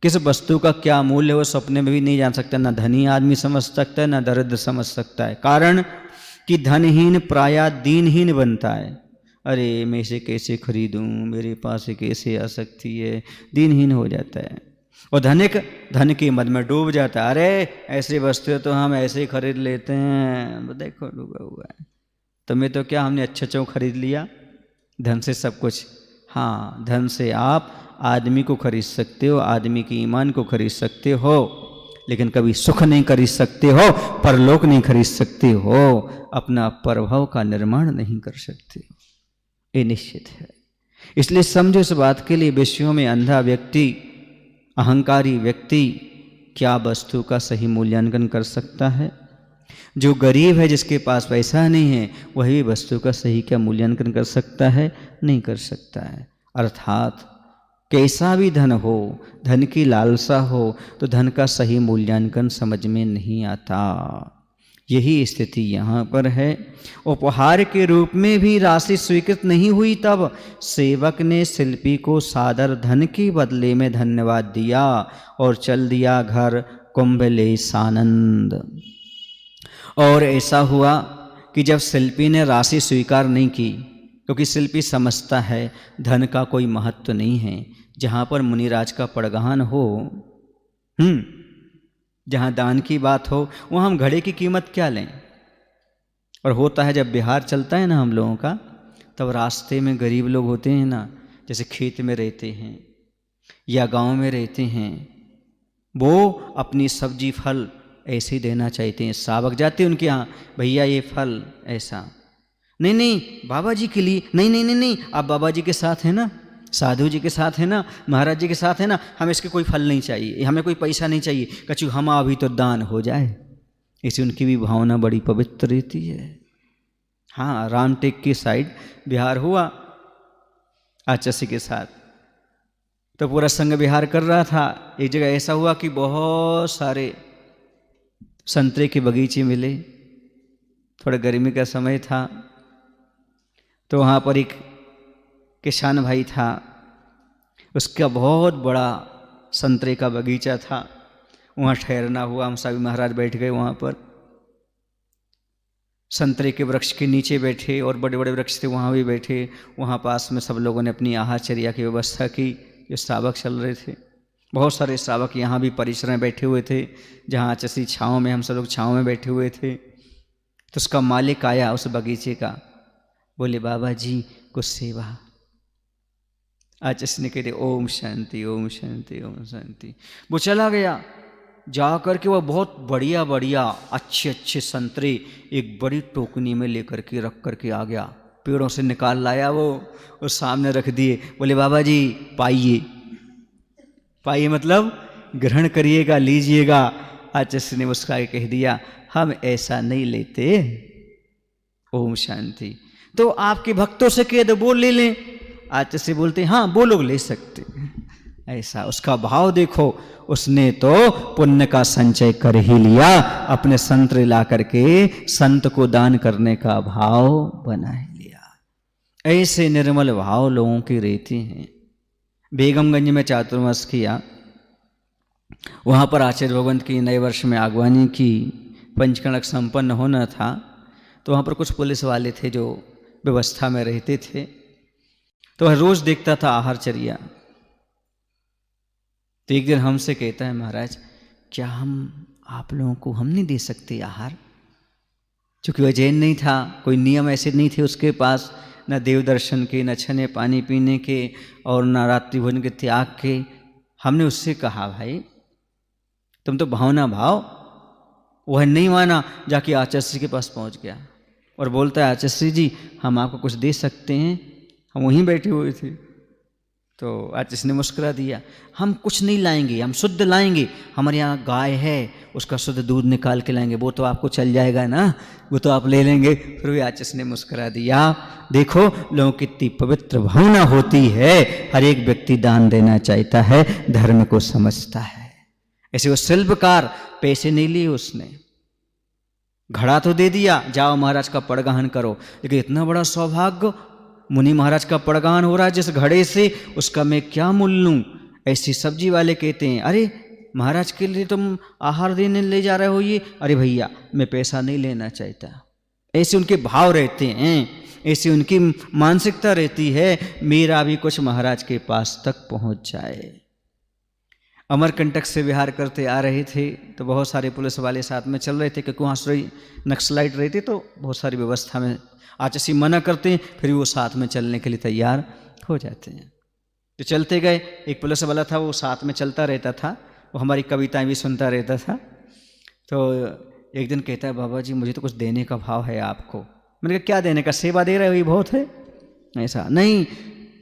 किस वस्तु का क्या मूल्य है वो सपने में भी नहीं जान सकता। ना धनी आदमी समझ सकता है, ना दरिद्र समझ सकता है। कारण कि धनहीन प्रायः दीनहीन बनता है। अरे मैं इसे कैसे खरीदूं, मेरे पास ये कैसे आ सकती है, दीनहीन हो जाता है। और धनिक धन के मद में डूब जाता है। अरे ऐसी वस्तुएं तो हम ऐसे ही खरीद लेते हैं, देखो डूबा हुआ है। तुम्हें तो क्या हमने अच्छा खरीद लिया, धन से सब कुछ। हाँ, धन से आप आदमी को खरीद सकते हो, आदमी के ईमान को खरीद सकते हो, लेकिन कभी सुख नहीं खरीद सकते हो, परलोक नहीं खरीद सकते हो, अपना प्रभाव का निर्माण नहीं कर सकते हो, ये निश्चित है। इसलिए समझो इस बात के लिए, विषयों में अंधा व्यक्ति, अहंकारी व्यक्ति क्या वस्तु का सही मूल्यांकन कर सकता है? जो गरीब है, जिसके पास पैसा नहीं है, वही वस्तु का सही क्या मूल्यांकन कर सकता है? नहीं कर सकता है। अर्थात कैसा भी धन हो, धन की लालसा हो, तो धन का सही मूल्यांकन समझ में नहीं आता। यही स्थिति यहाँ पर है। उपहार के रूप में भी राशि स्वीकृत नहीं हुई तब सेवक ने शिल्पी को सादर धन के बदले में धन्यवाद दिया और चल दिया घर कुंभ ले सानंद। और ऐसा हुआ कि जब शिल्पी ने राशि स्वीकार नहीं की, क्योंकि शिल्पी समझता है धन का कोई महत्व नहीं है। जहाँ पर मुनिराज का पड़गहान हो, जहाँ दान की बात हो, वहाँ हम घड़े की कीमत क्या लें। और होता है जब बिहार चलता है ना हम लोगों का, तब रास्ते में गरीब लोग होते हैं ना, जैसे खेत में रहते हैं या गांव में रहते हैं, वो अपनी सब्जी फल ऐसे ही देना चाहते हैं। सावक जाते हैं उनके यहाँ, भैया ये फल ऐसा, नहीं नहीं बाबा जी के लिए, नहीं नहीं नहीं नहीं, आप बाबा जी के साथ हैं ना, साधु जी के साथ है ना, महाराज जी के साथ है ना, हमें इसके कोई फल नहीं चाहिए, हमें कोई पैसा नहीं चाहिए, कछु हम अभी तो दान हो जाए। इसे उनकी भी भावना बड़ी पवित्र रहती है। हाँ, रामटेक की साइड बिहार हुआ आचसी के साथ, तो पूरा संघ विहार कर रहा था। एक जगह ऐसा हुआ कि बहुत सारे संतरे के बगीचे मिले, थोड़ा गर्मी का समय था, तो वहाँ पर एक किसान भाई था, उसका बहुत बड़ा संतरे का बगीचा था, वहाँ ठहरना हुआ। हम सभी महाराज बैठ गए वहाँ पर, संतरे के वृक्ष के नीचे बैठे, और बड़े बड़े वृक्ष थे वहाँ भी बैठे। वहाँ पास में सब लोगों ने अपनी आहारचर्या की व्यवस्था की। जो श्रावक चल रहे थे, बहुत सारे श्रावक यहाँ भी परिसर में बैठे हुए थे, जहाँ आचसी छाँव में, हम सब लोग छाँव में बैठे हुए थे। तो उसका मालिक आया उस बगीचे का, बोले बाबा जी कुछ सेवा। आचसी ने कहते ओम शांति ओम शांति ओम शांति। वो चला गया, जा कर के वह बहुत बढ़िया बढ़िया अच्छे अच्छे संतरे एक बड़ी टोकनी में लेकर के रख करके आ गया, पेड़ों से निकाल लाया वो, उस सामने रख दिए। बोले बाबा जी पाइए, पाइए मतलब ग्रहण करिएगा, लीजिएगा। आचस्य ने मुस्कुरा के कह दिया हम ऐसा नहीं लेते। ओम शांति। तो आपके भक्तों से कह दो वो ले लें। आचस्य बोलते हाँ वो लोग ले सकते। ऐसा उसका भाव देखो, उसने तो पुण्य का संचय कर ही लिया, अपने संतरे ला करके संत को दान करने का भाव बना ही लिया। ऐसे निर्मल भाव लोगों की रहते हैं। बेगमगंज में चातुर्मास किया, वहाँ पर आचार्य भगवंत की नए वर्ष में आगवानी की, पंचकणक संपन्न होना था, तो वहाँ पर कुछ पुलिस वाले थे जो व्यवस्था में रहते थे, तो वह रोज देखता था आहारचर्या। तो एक दिन हमसे कहता है महाराज क्या हम आप लोगों को हम नहीं दे सकते आहार? चूँकि वह जैन नहीं था, कोई नियम ऐसे नहीं थे उसके पास, न देव दर्शन के, न छने पानी पीने के, और न रात्रि भोजन के त्याग के। हमने उससे कहा भाई तुम तो भावना भाव, वह नहीं माना, जाके आचार्य के पास पहुंच गया और बोलता है आचार्य जी हम आपको कुछ दे सकते हैं? हम वहीं बैठे हुए थे। तो आचार्य ने मुस्कुरा दिया, हम कुछ नहीं लाएंगे, हम शुद्ध लाएंगे, हमारे यहाँ गाय है, उसका शुद्ध दूध निकाल के लाएंगे, वो तो आपको चल जाएगा ना, वो तो आप ले लेंगे। फिर भी आचार्य ने मुस्कुरा दिया, देखो लोगों की कितनी पवित्र भावना होती है, हर एक व्यक्ति दान देना चाहता है, धर्म को समझता है। ऐसे वो शिल्पकार पैसे नहीं लिए उसने, घड़ा तो दे दिया, जाओ महाराज का पड़गाहन करो, लेकिन इतना बड़ा सौभाग्य, मुनि महाराज का पड़गाहन हो रहा है जिस घड़े से, उसका मैं क्या मूल्य लूँ? ऐसी सब्जी वाले कहते हैं अरे महाराज के लिए तुम आहार देने ले जा रहे हो ये, अरे भैया मैं पैसा नहीं लेना चाहता। ऐसे उनके भाव रहते हैं, ऐसी उनकी मानसिकता रहती है, मेरा भी कुछ महाराज के पास तक पहुँच जाए। अमरकंटक से विहार करते आ रहे थे, तो बहुत सारे पुलिस वाले साथ में चल रहे थे, क्योंकि वहाँ से नक्सलाइट रहते, तो बहुत सारी व्यवस्था में आचार्य मना करते हैं, फिर वो साथ में चलने के लिए तैयार हो जाते हैं। तो चलते गए, एक पुलिस वाला था वो साथ में चलता रहता था, वो हमारी कविताएं भी सुनता रहता था। तो एक दिन कहता है बाबा जी मुझे तो कुछ देने का भाव है आपको। मैंने कहा क्या देने का, सेवा दे रहे हो ये बहुत है। ऐसा नहीं,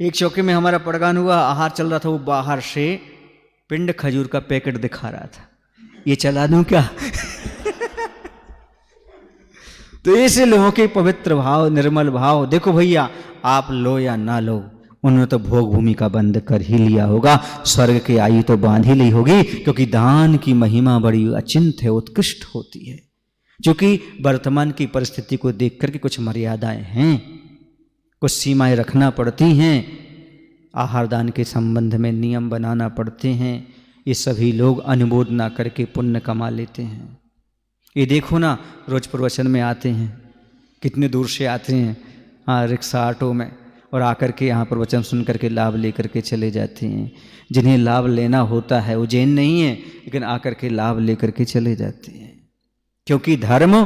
एक चौके में हमारा पड़गान हुआ, आहार चल रहा था, वो बाहर से पिंड खजूर का पैकेट दिखा रहा था, ये चला दूं क्या? तो ऐसे लोगों के पवित्र भाव, निर्मल भाव, देखो भैया आप लो या ना लो, उन्होंने तो भोग भूमि का बंद कर ही लिया होगा, स्वर्ग की आयु तो बांध ही ली होगी, क्योंकि दान की महिमा बड़ी अचिंत है, उत्कृष्ट होती है। क्योंकि वर्तमान की परिस्थिति को देख करके कुछ मर्यादाएं हैं, कुछ सीमाएं रखना पड़ती हैं, आहार दान के संबंध में नियम बनाना पड़ते हैं। ये सभी लोग अनुमोद ना करके पुण्य कमा लेते हैं। ये देखो ना, रोज प्रवचन में आते हैं, कितने दूर से आते हैं, हाँ रिक्शा ऑटो में, और आकर के यहाँ प्रवचन सुन करके लाभ लेकर के चले जाते हैं। जिन्हें लाभ लेना होता है वो जैन नहीं है, लेकिन आकर के लाभ लेकर के चले जाते हैं। क्योंकि धर्म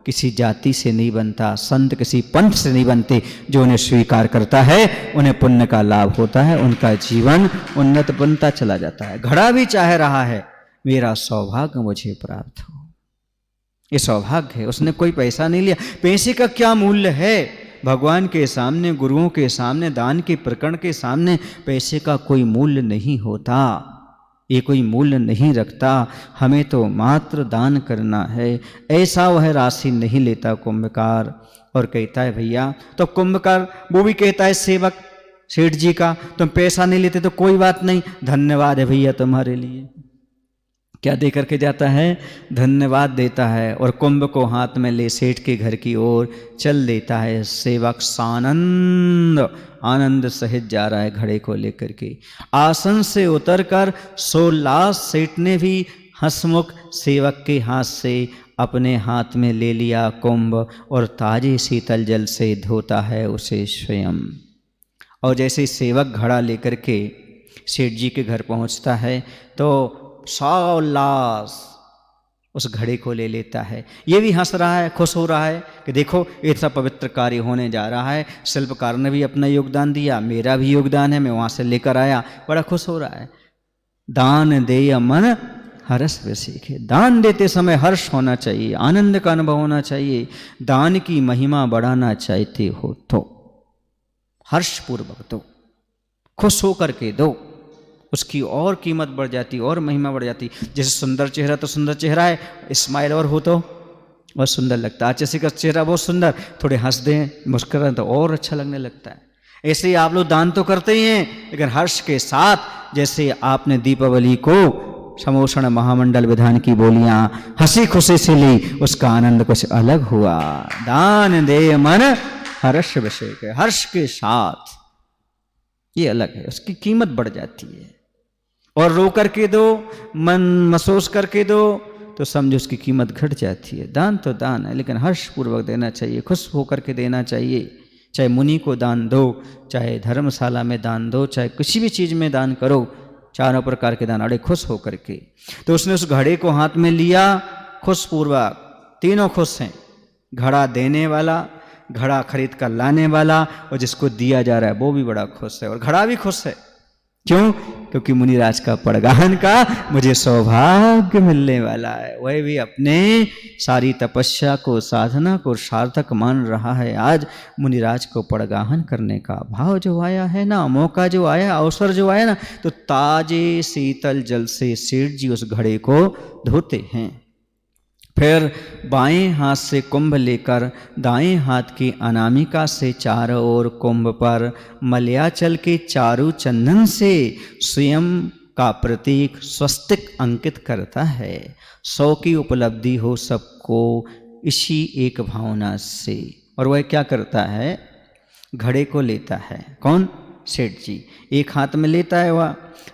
किसी जाति से नहीं बनता, संत किसी पंथ से नहीं बनते, जो उन्हें स्वीकार करता है उन्हें पुण्य का लाभ होता है, उनका जीवन उन्नत बनता चला जाता है। घड़ा भी चाह रहा है मेरा सौभाग्य मुझे प्राप्त हो। ये सौभाग्य है। उसने कोई पैसा नहीं लिया। पैसे का क्या मूल्य है? भगवान के सामने, गुरुओं के सामने, दान के प्रकरण के सामने पैसे का कोई मूल्य नहीं होता। ये कोई मूल्य नहीं रखता। हमें तो मात्र दान करना है। ऐसा वह राशि नहीं लेता कुंभकार। और कहता है भैया, तो कुंभकार वो भी कहता है सेवक सेठ जी का, तुम पैसा नहीं लेते तो कोई बात नहीं, धन्यवाद है भैया तुम्हारे लिए। क्या दे करके जाता है? धन्यवाद देता है। और कुंभ को हाथ में ले सेठ के घर की ओर चल देता है। सेवक सानंद आनंद सहित जा रहा है घड़े को लेकर के। आसन से उतरकर सोल्लास सेठ ने भी हंसमुख सेवक के हाथ से अपने हाथ में ले लिया कुंभ और ताजे शीतल जल से धोता है उसे स्वयं। और जैसे सेवक घड़ा लेकर के सेठ जी के घर पहुंचता है तो सोल्लास उस घड़े को ले लेता है। ये भी हंस रहा है, खुश हो रहा है कि देखो ऐसा पवित्र कार्य होने जा रहा है। शिल्पकार ने भी अपना योगदान दिया, मेरा भी योगदान है, मैं वहाँ से लेकर आया, बड़ा खुश हो रहा है। दान देय मन हर्ष विसेखे। दान देते समय हर्ष होना चाहिए, आनंद का अनुभव होना चाहिए। दान की महिमा बढ़ाना चाहते हो तो हर्षपूर्वक दो, खुश होकर के दो, उसकी और कीमत बढ़ जाती और महिमा बढ़ जाती। जैसे सुंदर चेहरा तो सुंदर चेहरा है, स्माइल और हो तो बहुत सुंदर लगता है। किसी का चेहरा बहुत सुंदर, थोड़े हंस दें, मुस्कुराएं तो और अच्छा लगने लगता है। ऐसे ही आप लोग दान तो करते ही हैं, लेकिन हर्ष के साथ। जैसे आपने दीपावली को समोषण महामंडल विधान की बोलियां हंसी खुशी से ली, उसका आनंद कुछ अलग हुआ। दान दे मन हर्ष विषय के, हर्ष के साथ, ये अलग है, उसकी कीमत बढ़ जाती है। और रो करके दो, मन महसूस करके दो तो समझो उसकी कीमत घट जाती है। दान तो दान है, लेकिन हर्षपूर्वक देना चाहिए, खुश होकर के देना चाहिए। चाहे मुनि को दान दो, चाहे धर्मशाला में दान दो, चाहे किसी भी चीज़ में दान करो, चारों प्रकार के दान, अड़े खुश होकर के। तो उसने उस घड़े को हाथ में लिया खुशपूर्वक। तीनों खुश हैं, घड़ा देने वाला, घड़ा खरीद कर लाने वाला और जिसको दिया जा रहा है वो भी बड़ा खुश है और घड़ा भी खुश है। क्यों? क्योंकि मुनिराज का पड़गाहन का मुझे सौभाग्य मिलने वाला है। वह भी अपने सारी तपस्या को, साधना को सार्थक मान रहा है। आज मुनिराज को पड़गाहन करने का भाव जो आया है ना, मौका जो आया, अवसर जो आया ना, तो ताजे शीतल जल से सेठ जी उस घड़े को धोते हैं। फिर बाएं हाथ से कुंभ लेकर दाएं हाथ की अनामिका से चारों ओर कुंभ पर मलयाचल के चारु चंदन से स्वयं का प्रतीक स्वस्तिक अंकित करता है। 100 की उपलब्धि हो सबको इसी एक भावना से। और वह क्या करता है? घड़े को लेता है। कौन? सेठ जी। एक हाथ में लेता है वह,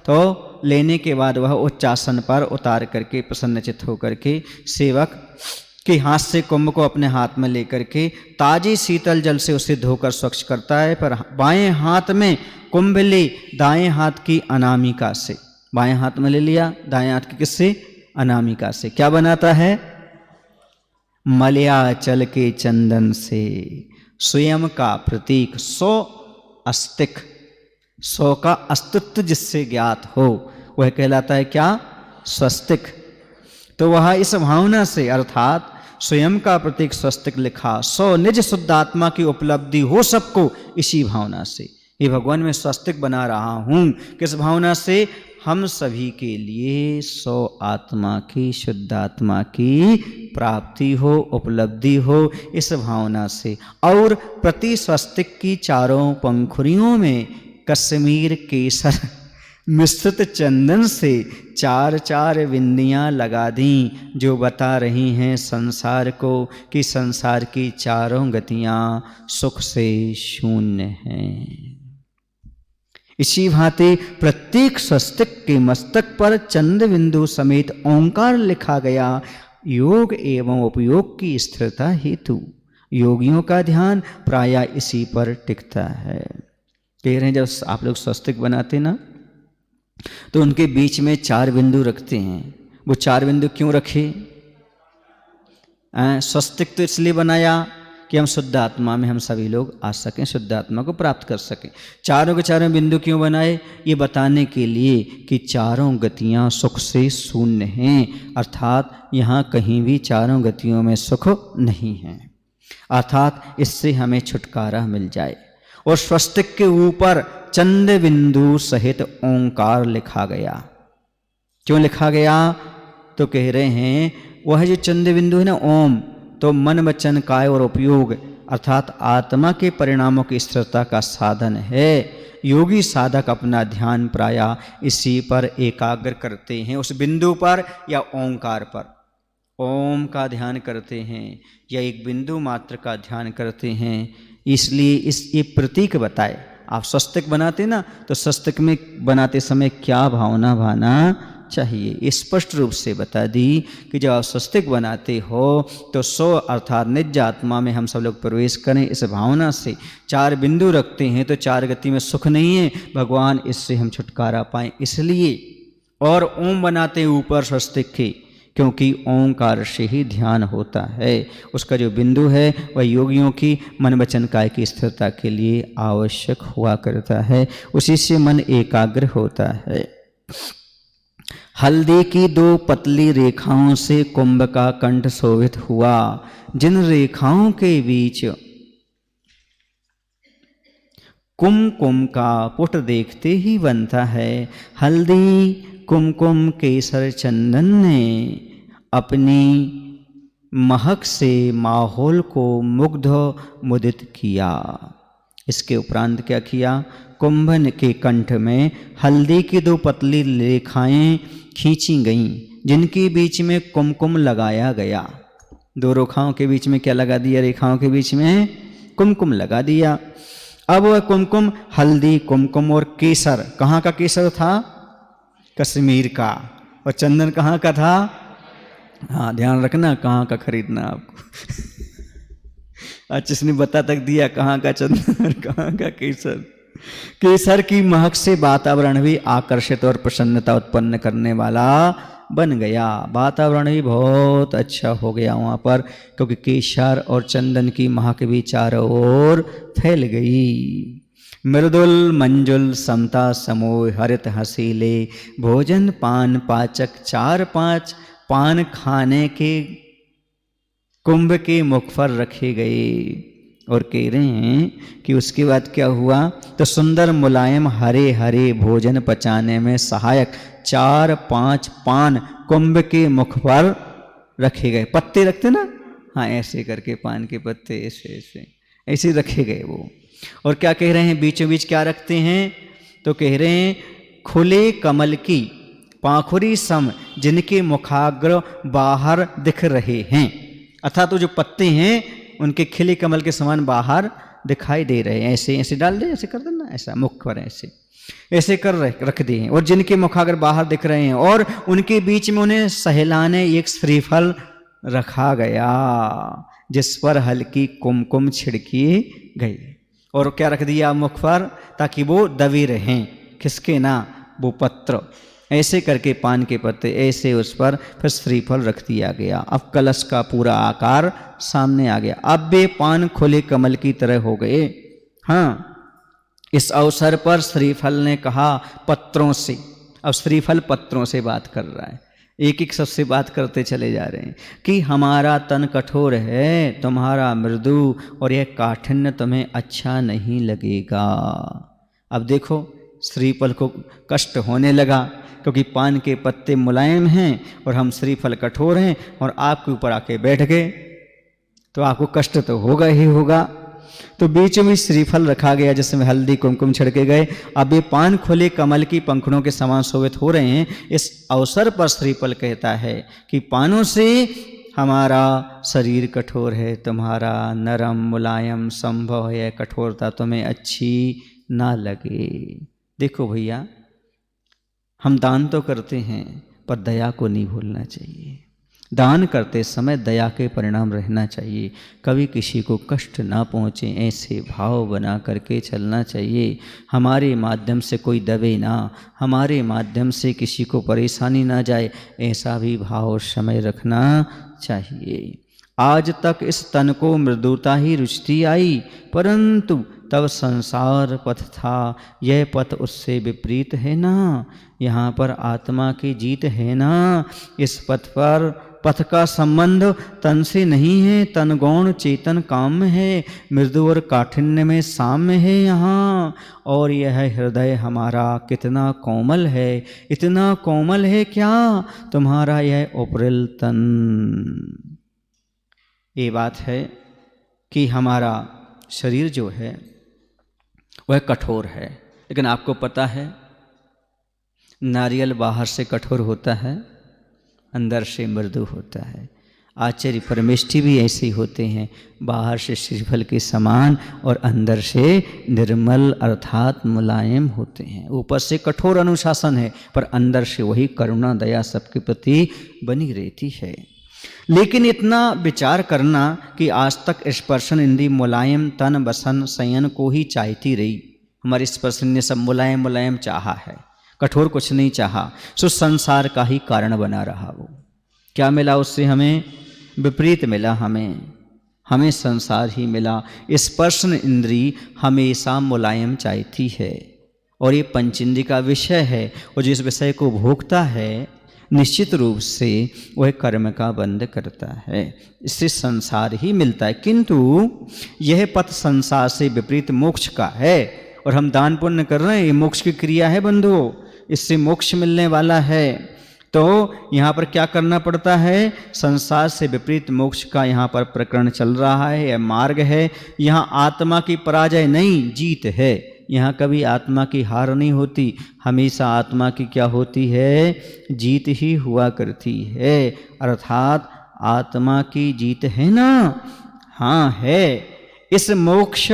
तो लेने के बाद वह उच्चासन पर उतार करके प्रसन्नचित होकर के सेवक के हाथ से कुंभ को अपने हाथ में लेकर के ताजी शीतल जल से उसे धोकर स्वच्छ करता है। पर बाएं हाथ में कुंभ ले दाएं हाथ की अनामिका से, बाएं हाथ में ले लिया, दाएं हाथ की किससे? अनामिका से। क्या बनाता है? मलयाचल के चंदन से स्वयं का प्रतीक 100 अस्तिक, 100 का अस्तित्व जिससे ज्ञात हो वह कहलाता है क्या? स्वस्तिक। तो वह इस भावना से, अर्थात स्वयं का प्रतीक स्वस्तिक लिखा, 100 निज शुद्ध आत्मा की उपलब्धि हो सबको इसी भावना से। ये भगवान मैं स्वस्तिक बना रहा हूँ, किस भावना से? हम सभी के लिए 100 आत्मा की, शुद्ध आत्मा की प्राप्ति हो, उपलब्धि हो, इस भावना से। और प्रति स्वस्तिक की चारों पंखुड़ियों में कश्मीर केसर मिश्रित चंदन से 4-4 बिंदियाँ लगा दी, जो बता रही हैं संसार को कि संसार की चारों गतियाँ सुख से शून्य हैं। इसी भांति प्रत्येक स्वस्तिक के मस्तक पर चंद्र बिंदु समेत ओंकार लिखा गया। योग एवं उपयोग की स्थिरता हेतु योगियों का ध्यान प्रायः इसी पर टिकता है। कह रहे हैं जब आप लोग स्वस्तिक बनाते ना, तो उनके बीच में 4 बिंदु रखते हैं। वो 4 बिंदु क्यों रखे? स्वस्तिक तो इसलिए बनाया कि हम शुद्ध आत्मा में हम सभी लोग आ सकें, शुद्ध आत्मा को प्राप्त कर सकें। चारों के चारों बिंदु क्यों बनाए? ये बताने के लिए कि चारों गतियाँ सुख से शून्य हैं, अर्थात यहाँ कहीं भी चारों गतियों में सुख नहीं है, अर्थात इससे हमें छुटकारा मिल जाए। और स्वस्तिक के ऊपर चंद्र बिंदु सहित ओंकार लिखा गया। क्यों लिखा गया? तो कह रहे हैं वह जो चंद्र बिंदु है ना, ओम, तो मन वचन काय और उपयोग अर्थात आत्मा के परिणामों की स्थिरता का साधन है। योगी साधक अपना ध्यान प्रायः इसी पर एकाग्र करते हैं, उस बिंदु पर या ओंकार पर। ओम का ध्यान करते हैं या एक बिंदु मात्र का ध्यान करते हैं। इसलिए ये प्रतीक बताए। आप स्वस्तिक बनाते ना, तो स्वस्तिक में बनाते समय क्या भावना भाना चाहिए, स्पष्ट रूप से बता दी कि जब आप स्वस्तिक बनाते हो तो सो अर्थात निज आत्मा में हम सब लोग प्रवेश करें, इस भावना से। चार बिंदु रखते हैं तो चार गति में सुख नहीं है, भगवान इससे हम छुटकारा पाएं इसलिए। और ओम बनाते हैं ऊपर स्वस्तिक के, क्योंकि ओंकार से ही ध्यान होता है। उसका जो बिंदु है वह योगियों की मन वचन काय की स्थिरता के लिए आवश्यक हुआ करता है, उसी से मन एकाग्र होता है। हल्दी की दो पतली रेखाओं से कुंभ का कंठ शोभित हुआ, जिन रेखाओं के बीच कुमकुम का पुट देखते ही बनता है। हल्दी, कुमकुम, केसर, चंदन ने अपनी महक से माहौल को मुग्ध मुदित किया। इसके उपरांत क्या किया? कुंभन के कंठ में हल्दी की दो पतली रेखाएं खींची गईं, जिनके बीच में कुमकुम लगाया गया। दो रेखाओं के बीच में क्या लगा दिया? रेखाओं के बीच में कुमकुम लगा दिया। अब वह कुमकुम हल्दी, कुमकुम और केसर, कहाँ का केसर था? कश्मीर का। और चंदन कहाँ का था? हाँ, ध्यान रखना कहाँ का खरीदना आपको। आज इसने बता तक दिया कहाँ का चंदन और कहाँ का केसर। केसर की महक से वातावरण भी आकर्षित और प्रसन्नता उत्पन्न करने वाला बन गया। वातावरण भी बहुत अच्छा हो गया वहाँ पर, क्योंकि केसर और चंदन की महक भी चारों ओर फैल गई। मृदुल मंजुल समता समोह हरित हसीले भोजन पान पाचक, चार पांच पान खाने के कुंभ के मुख पर रखे गए। और कह रहे हैं कि उसके बाद क्या हुआ? तो सुंदर मुलायम हरे हरे भोजन पचाने में सहायक चार पांच पान कुंभ के मुख पर रखे गए। पत्ते रखते ना, हाँ, ऐसे करके पान के पत्ते ऐसे ऐसे ऐसे रखे गए वो। और क्या कह रहे हैं? बीचों बीच क्या रखते हैं? तो कह रहे हैं खुले कमल की पाखुरी सम, जिनके मुखाग्र बाहर दिख रहे हैं, अर्थात तो जो पत्ते हैं उनके खिले कमल के समान बाहर दिखाई दे रहे हैं। ऐसे ऐसे डाल दे, ऐसे कर देना, ऐसा मुख पर ऐसे ऐसे कर रख दिए। और जिनके मुखाग्र बाहर दिख रहे हैं, और उनके बीच में उन्हें सहलाने एक श्रीफल रखा गया, जिस पर हल्की कुमकुम छिड़की गई। और क्या रख दिया मुख पर? ताकि वो दबे रहें, खिसके ना वो पत्र। ऐसे करके पान के पत्ते ऐसे उस पर फिर श्रीफल रख दिया गया। अब कलश का पूरा आकार सामने आ गया। अब वे पान खुले कमल की तरह हो गए। हाँ, इस अवसर पर श्रीफल ने कहा पत्रों से। अब श्रीफल पत्रों से बात कर रहा है, एक एक सबसे बात करते चले जा रहे हैं कि हमारा तन कठोर है, तुम्हारा मृदु, और यह काठिन्य तुम्हें अच्छा नहीं लगेगा। अब देखो श्रीफल को कष्ट होने लगा, क्योंकि पान के पत्ते मुलायम हैं और हम श्रीफल कठोर हैं, और आपके ऊपर आके बैठ गए तो आपको कष्ट तो होगा ही होगा। तो बीच में श्रीफल रखा गया जिसमें हल्दी कुमकुम छिड़के गए। अब ये पान खुले कमल की पंखुड़ों के समान शोभित हो रहे हैं। इस अवसर पर श्रीफल कहता है कि पानों से हमारा शरीर कठोर है, तुम्हारा नरम मुलायम संभव है, कठोरता तुम्हें अच्छी ना लगे। देखो भैया, हम दान तो करते हैं पर दया को नहीं भूलना चाहिए। दान करते समय दया के परिणाम रहना चाहिए। कभी किसी को कष्ट ना पहुँचे, ऐसे भाव बना करके चलना चाहिए। हमारे माध्यम से कोई दबे ना, हमारे माध्यम से किसी को परेशानी ना जाए, ऐसा भी भाव समय रखना चाहिए। आज तक इस तन को मृदुता ही रुचती आई, परंतु तब संसार पथ था, यह पथ उससे विपरीत है ना। यहाँ पर आत्मा की जीत है ना। इस पथ का संबंध तन से नहीं है, तन गौण चेतन काम्य है, मृदु और काठिन्य में साम्य है यहाँ। और यह हृदय हमारा कितना कोमल है, इतना कोमल है क्या तुम्हारा यह उपरिल तन। ये बात है कि हमारा शरीर जो है वह कठोर है, लेकिन आपको पता है नारियल बाहर से कठोर होता है, अंदर से मृदु होता है। आचार्य परमेष्ठी भी ऐसे ही होते हैं, बाहर से श्रीफल के समान और अंदर से निर्मल अर्थात मुलायम होते हैं। ऊपर से कठोर अनुशासन है, पर अंदर से वही करुणा दया सबके प्रति बनी रहती है। लेकिन इतना विचार करना कि आज तक स्पर्शन इंद्री मुलायम तन बसन शयन को ही चाहती रही। हमारी स्पर्शन ने सब मुलायम मुलायम चाहा है, कठोर कुछ नहीं चाहा। सो संसार का ही कारण बना रहा। वो क्या मिला उससे? हमें विपरीत मिला। हमें संसार ही मिला। स्पर्शन इंद्री हमेशा मुलायम चाहती है, और ये पंचेंद्रिय का विषय है, और जिस विषय को भोगता है निश्चित रूप से वह कर्म का बंध करता है। इससे संसार ही मिलता है। किंतु यह पथ संसार से विपरीत मोक्ष का है, और हम दान पुण्य कर रहे हैं, ये मोक्ष की क्रिया है बंधुओं, इससे मोक्ष मिलने वाला है। तो यहाँ पर क्या करना पड़ता है? संसार से विपरीत मोक्ष का यहाँ पर प्रकरण चल रहा है, यह मार्ग है। यहाँ आत्मा की पराजय नहीं, जीत है। यहाँ कभी आत्मा की हार नहीं होती, हमेशा आत्मा की क्या होती है? जीत ही हुआ करती है। अर्थात आत्मा की जीत है ना? हाँ है। इस मोक्ष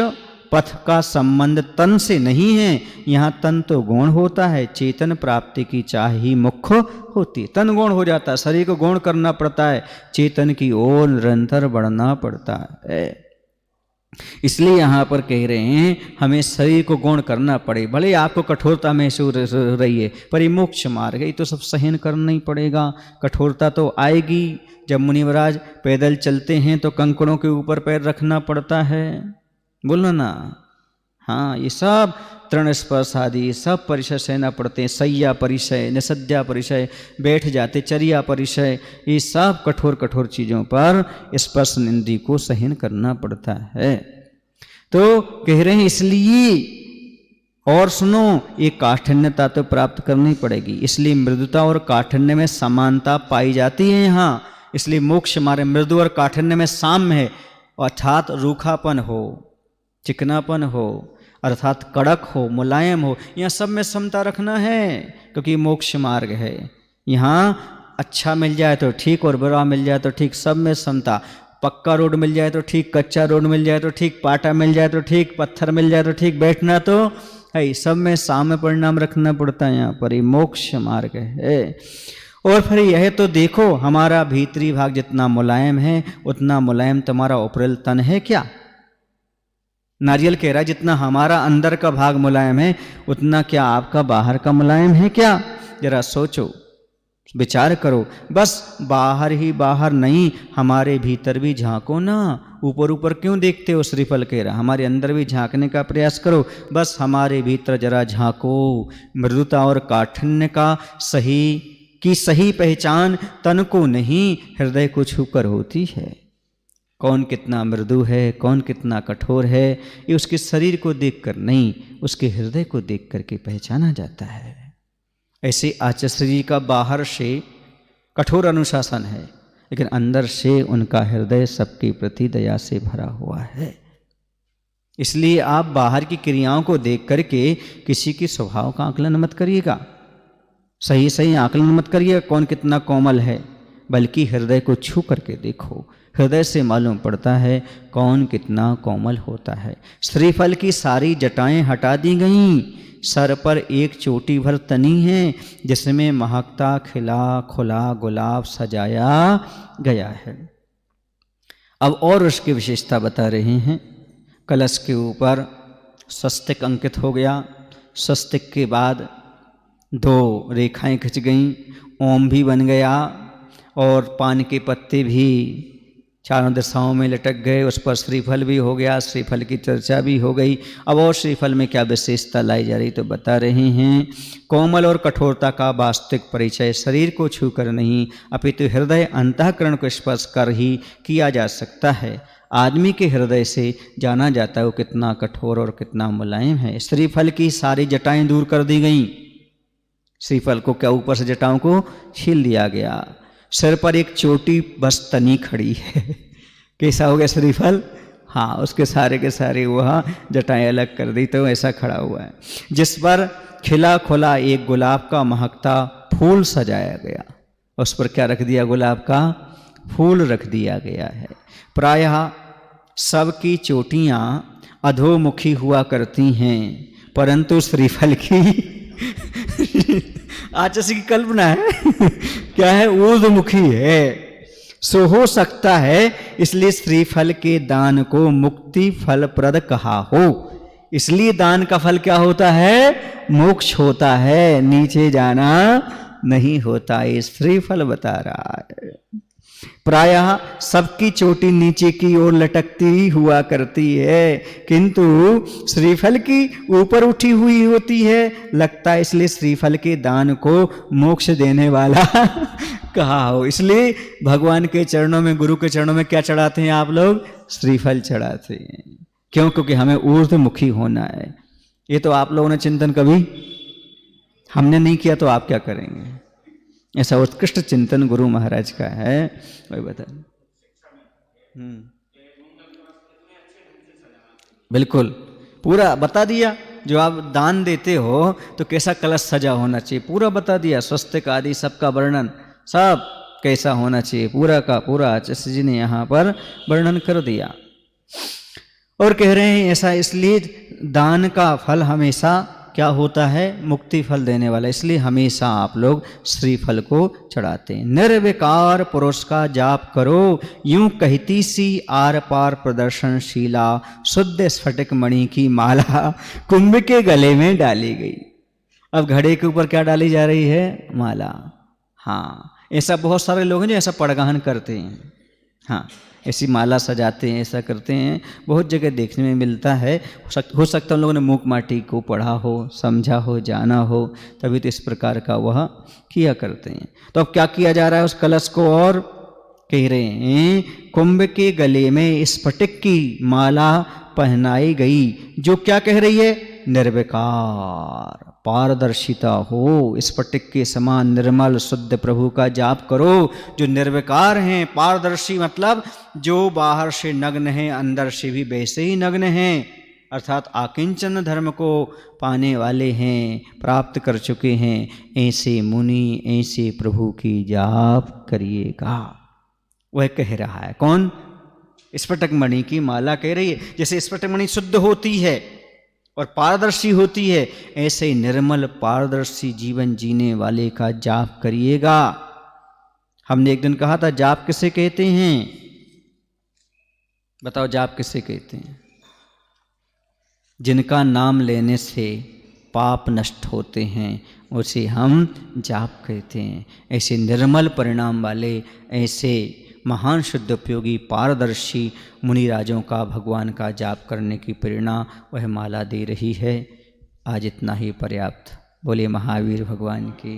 पथ का संबंध तन से नहीं है। यहाँ तन तो गौण होता है, चेतन प्राप्ति की चाह ही मुख्य होती है। तन गौण हो जाता है, शरीर को गौण करना पड़ता है, चेतन की ओर निरंतर बढ़ना पड़ता है। इसलिए यहाँ पर कह रहे हैं हमें शरीर को गौण करना पड़े। भले आपको कठोरता महसूस हो रही है, पर ये मोक्ष मार्ग है, ये तो सब सहन करना ही पड़ेगा। कठोरता तो आएगी। जब मुनि महाराज पैदल चलते हैं तो कंकड़ों के ऊपर पैर रखना पड़ता है, बोलो ना। हाँ, ये सब तृण स्पर्श आदि सब परिचय सहना पड़ते हैं। सैया परिचय, निषद्या परिचय, बैठ जाते चर्या परिचय, ये सब कठोर कठोर चीज़ों पर स्पर्श इंद्रिय को सहन करना पड़ता है। तो कह रहे हैं इसलिए, और सुनो, ये काठिन्यता तो प्राप्त करनी पड़ेगी। इसलिए मृदुता और काठिन्य में समानता पाई जाती है यहाँ। इसलिए मोक्ष हमारे मृदु और काठिन्य में साम्य है, अर्थात रूखापन हो, चिकनापन हो, अर्थात कड़क हो, मुलायम हो, यहाँ सब में समता रखना है, क्योंकि मोक्ष मार्ग है। यहाँ अच्छा मिल जाए तो ठीक और बुरा मिल जाए तो ठीक, सब में समता। पक्का रोड मिल जाए तो ठीक, कच्चा रोड मिल जाए तो ठीक, पाटा मिल जाए तो ठीक, पत्थर मिल जाए तो ठीक, बैठना तो है, सब में साम्य परिणाम रखना पड़ता है। यहाँ पर ये मोक्ष मार्ग है। और फिर यह तो देखो, हमारा भीतरी भाग जितना मुलायम है उतना मुलायम तुम्हारा उपरिल तन है क्या? नारियल कह रहा है जितना हमारा अंदर का भाग मुलायम है उतना क्या आपका बाहर का मुलायम है क्या? जरा सोचो, विचार करो। बस बाहर ही बाहर नहीं, हमारे भीतर भी झांको ना। ऊपर ऊपर क्यों देखते हो? श्रीफल कह रहा हमारे अंदर भी झांकने का प्रयास करो। बस हमारे भीतर जरा झांको। मृदुता और काठिन्य का सही पहचान तन को नहीं, हृदय को छूकर होती है। कौन कितना मृदु है, कौन कितना कठोर है, ये उसके शरीर को देखकर नहीं, उसके हृदय को देख करके पहचाना जाता है। ऐसे आचार्य जी का बाहर से कठोर अनुशासन है, लेकिन अंदर से उनका हृदय सबके प्रति दया से भरा हुआ है। इसलिए आप बाहर की क्रियाओं को देख करके किसी के स्वभाव का आकलन मत करिएगा, सही आकलन मत करिएगा कौन कितना कोमल है, बल्कि हृदय को छू करके देखो। हृदय से मालूम पड़ता है कौन कितना कोमल होता है। श्रीफल की सारी जटाएं हटा दी गईं, सर पर एक चोटी भर तनी है जिसमें महकता खिला खुला गुलाब सजाया गया है। अब और उसकी विशेषता बता रहे हैं। कलश के ऊपर स्वस्तिक अंकित हो गया, स्वस्तिक के बाद 2 रेखाएं खिंच गईं, ओम भी बन गया और पान के पत्ते भी चारों दिशाओं में लटक गए। उस पर श्रीफल भी हो गया, श्रीफल की चर्चा भी हो गई। अब और श्रीफल में क्या विशेषता लाई जा रही तो बता रहे हैं। कोमल और कठोरता का वास्तविक परिचय शरीर को छूकर नहीं अपितु हृदय अंतःकरण को स्पर्श कर ही किया जा सकता है। आदमी के हृदय से जाना जाता है वो कितना कठोर और कितना मुलायम है। श्रीफल की सारी जटाएं दूर कर दी गई। श्रीफल को क्या ऊपर से जटाओं को छील दिया गया। सिर पर एक छोटी बस तनी खड़ी है। कैसा हो गया श्रीफल? हाँ, उसके सारे के सारे वह जटाएं अलग कर दी तो ऐसा खड़ा हुआ है। जिस पर खिला खुला एक गुलाब का महकता फूल सजाया गया। उस पर क्या रख दिया? गुलाब का फूल रख दिया गया है। प्रायः सबकी चोटियाँ अधोमुखी हुआ करती हैं, परंतु श्रीफल की आचस की कल्पना है क्या है? ऊर्ध्वमुखी है। सो हो सकता है इसलिए श्रीफल के दान को मुक्ति फल प्रद कहा हो। इसलिए दान का फल क्या होता है? मोक्ष होता है, नीचे जाना नहीं होता। ये श्रीफल बता रहा है। प्रायः सबकी चोटी नीचे की ओर लटकती हुआ करती है, किंतु श्रीफल की ऊपर उठी हुई होती है। लगता है इसलिए श्रीफल के दान को मोक्ष देने वाला कहा हो। इसलिए भगवान के चरणों में, गुरु के चरणों में क्या चढ़ाते हैं आप लोग? श्रीफल चढ़ाते हैं। क्यों? क्योंकि हमें ऊर्ध्वमुखी होना है। ये तो आप लोगों ने चिंतन कभी हमने नहीं किया तो आप क्या करेंगे? ऐसा उत्कृष्ट चिंतन गुरु महाराज का है। वही बता। बिल्कुल पूरा बता दिया। जो आप दान देते हो तो कैसा कलश सजा होना चाहिए पूरा बता दिया। स्वस्तिक आदि सबका वर्णन सब कैसा होना चाहिए पूरा का पूरा आचार्य जी ने यहाँ पर वर्णन कर दिया। और कह रहे हैं ऐसा इसलिए दान का फल हमेशा क्या होता है? मुक्ति फल देने वाला। इसलिए हमेशा आप लोग श्रीफल को चढ़ाते हैं। निर्विकार पुरुष का जाप करो, यूं कहती सी आर पार प्रदर्शनशीला शुद्ध स्फटिक मणि की माला कुंभ के गले में डाली गई। अब घड़े के ऊपर क्या डाली जा रही है? माला। हाँ, ऐसा बहुत सारे लोग हैं जो ऐसा पड़गाहन करते हैं। हाँ, ऐसी माला सजाते हैं, ऐसा करते हैं, बहुत जगह देखने में मिलता है। हो सकता है उन लोगों ने मूक माटी को पढ़ा हो, समझा हो, जाना हो, तभी तो इस प्रकार का वह किया करते हैं। तो अब क्या किया जा रहा है उस कलश को? और कह रहे हैं कुंभ के गले में स्फटिक की माला पहनाई गई, जो क्या कह रही है? निर्विकार पारदर्शिता हो, स्फटिक के समान निर्मल शुद्ध प्रभु का जाप करो। जो निर्विकार हैं, पारदर्शी मतलब जो बाहर से नग्न हैं अंदर से भी वैसे ही नग्न हैं, अर्थात आकिंचन धर्म को पाने वाले हैं, प्राप्त कर चुके हैं। ऐसे मुनि ऐसे प्रभु की जाप करिएगा। वह कह रहा है कौन? स्फटिक मणि की माला कह रही है। जैसे स्फटिक मणि शुद्ध होती है और पारदर्शी होती है, ऐसे निर्मल पारदर्शी जीवन जीने वाले का जाप करिएगा। हमने एक दिन कहा था जाप किसे कहते हैं? बताओ जाप किसे कहते हैं? जिनका नाम लेने से पाप नष्ट होते हैं उसे हम जाप कहते हैं। ऐसे निर्मल परिणाम वाले, ऐसे महान शुद्ध उपयोगी पारदर्शी मुनिराजों का भगवान का जाप करने की प्रेरणा वह माला दे रही है। आज इतना ही पर्याप्त। बोले महावीर भगवान की,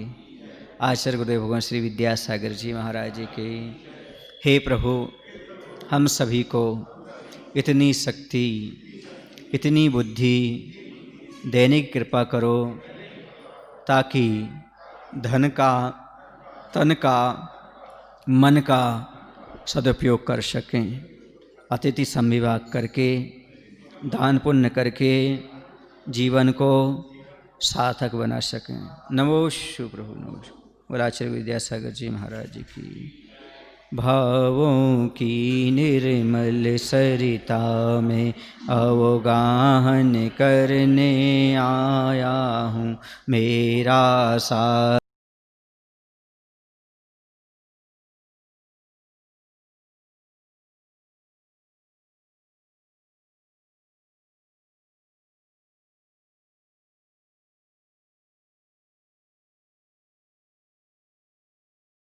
आचार्य गुरुदेव भगवान श्री विद्यासागर जी महाराज जी के। हे प्रभु, हम सभी को इतनी शक्ति, इतनी बुद्धि देने की कृपा करो ताकि धन का, तन का, मन का सदुपयोग कर सकें। अतिथि संविभाग करके, दान पुण्य करके जीवन को सार्थक बना सकें। नमो शिव प्रभु, नमो शिव। आचार्य विद्यासागर जी महाराज जी की। भावों की निर्मल सरिता में अवगाहन करने आया हूँ, मेरा सा